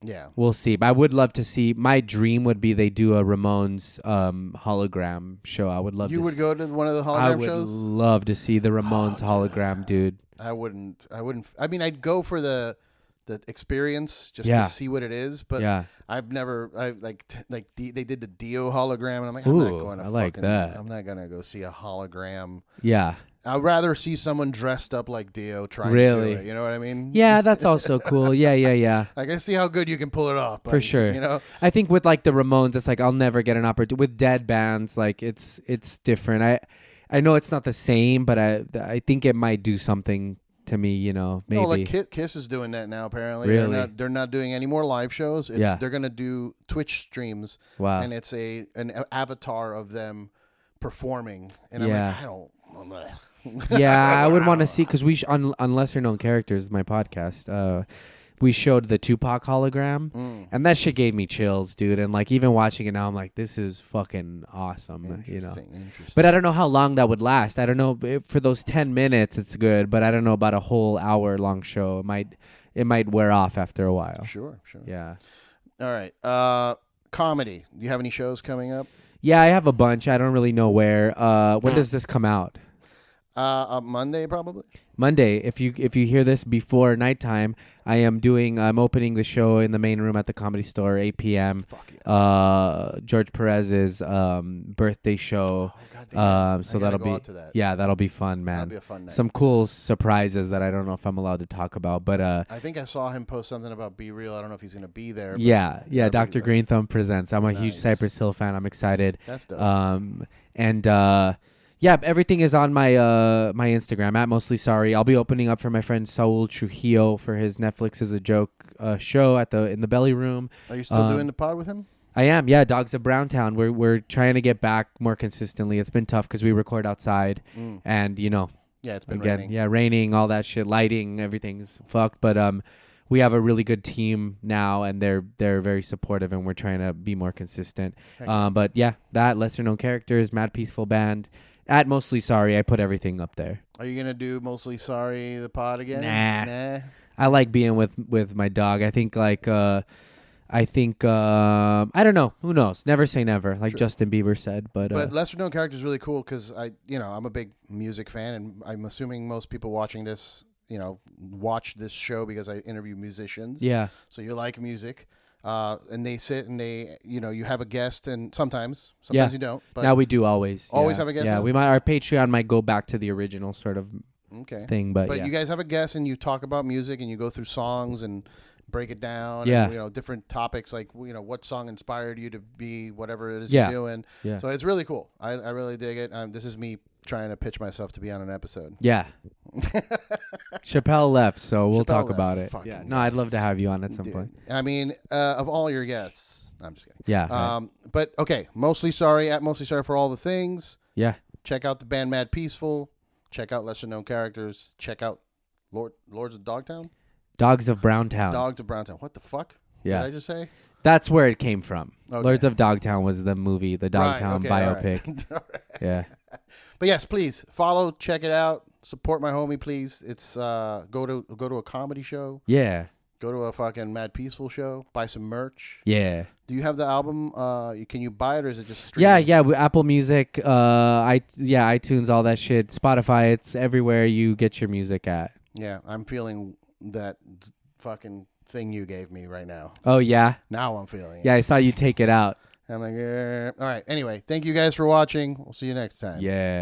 Yeah, we'll see. But I would love to see. My dream would be they do a Ramones hologram show. I would love. You would go to one of the hologram shows? I would love to see the Ramones hologram, dude. I wouldn't. I mean, I'd go for the experience just to see what it is. But I've never. They did the Dio hologram, and I'm like, I'm not going to. I'm not gonna go see a hologram. Yeah. I'd rather see someone dressed up like Dio trying to do it. You know what I mean? Yeah, that's also cool. Yeah. Like, I see how good you can pull it off. For sure. You know? I think with like the Ramones, it's like I'll never get an opportunity. With dead bands, like it's different. I know it's not the same, but I think it might do something to me, you know, maybe. No, like Kiss is doing that now, apparently. Really? They're not doing any more live shows. They're going to do Twitch streams. Wow. And it's an avatar of them performing. And I'm like, I don't... I would want to see, because on Lesser Known Characters, my podcast, we showed the Tupac hologram, and that shit gave me chills, dude. And like even watching it now, I'm like, this is fucking awesome, you know. But I don't know how long that would last. I don't know if for those 10 minutes it's good, but I don't know about a whole hour-long show. It might wear off after a while. Sure. Yeah. All right. Comedy. Do you have any shows coming up? Yeah, I have a bunch. I don't really know where. When does this come out? Monday, probably. Monday. If you hear this before nighttime, I'm opening the show in the main room at the Comedy Store, 8 p.m. Fuck yeah. George Perez's birthday show. So that'll be that'll be fun, man. That'll be a fun night. Some cool surprises that I don't know if I'm allowed to talk about, but I think I saw him post something about Be Real. I don't know if he's gonna be there. Yeah. Dr. Green Thumb presents. I'm a huge Cypress Hill fan. I'm excited. That's dope. Yeah, everything is on my my Instagram at Mostly Sorry. I'll be opening up for my friend Saul Trujillo for his Netflix is a Joke show in the Belly Room. Are you still doing the pod with him? I am. Yeah, Dogs of Browntown. We're trying to get back more consistently. It's been tough because we record outside, and you know. Yeah, it's been raining. Yeah, raining, all that shit, lighting, everything's fucked. But we have a really good team now, and they're very supportive, and we're trying to be more consistent. But yeah, that Lesser Known Characters, Mad Peaceful Band. At Mostly Sorry, I put everything up there. Are you gonna do Mostly Sorry the pod again? Nah. I like being with my dog. I think I don't know. Who knows? Never say never, like Justin Bieber said. But Lesser Known Characters is really cool because I'm a big music fan, and I'm assuming most people watching this, watch this show because I interview musicians. Yeah. So you like music. And they sit and they, you have a guest, and sometimes you don't. But now we do always have a guest. Yeah, our Patreon might go back to the original sort of thing, but you guys have a guest and you talk about music and you go through songs and break it down. Yeah. And, different topics like what song inspired you to be whatever it is you're doing. Yeah. So it's really cool. I really dig it. This is me trying to pitch myself to be on an episode. Yeah. Chappelle left, so we'll Chappelle talk left, about it. fucking Yeah. guy. No, I'd love to have you on at some Dude, point. I mean, of all your guests, I'm just kidding. Yeah. But okay, Mostly Sorry for all the things. Yeah. Check out the band Mad Peaceful. Check out Lesser Known Characters. Check out Lords of Dogtown. Dogs of Browntown. Dogs of Browntown. What the fuck? Yeah. Did I just say? That's where it came from. Okay. Lords of Dogtown was the movie, the Dogtown biopic. All right. Yeah. But yes, please follow, check it out, support my homie, please. It's go to a comedy show, Yeah. go to a fucking Mad Peaceful show, buy some merch. Yeah. Do you have the album? Can you buy it or is it just stream? Yeah. Apple Music, iTunes, all that shit. Spotify, it's everywhere you get your music at. Yeah, I'm feeling that fucking thing you gave me right now. Oh, yeah? Now I'm feeling it. Yeah, I saw you take it out. I'm like, all right. Anyway, thank you guys for watching. We'll see you next time. Yeah.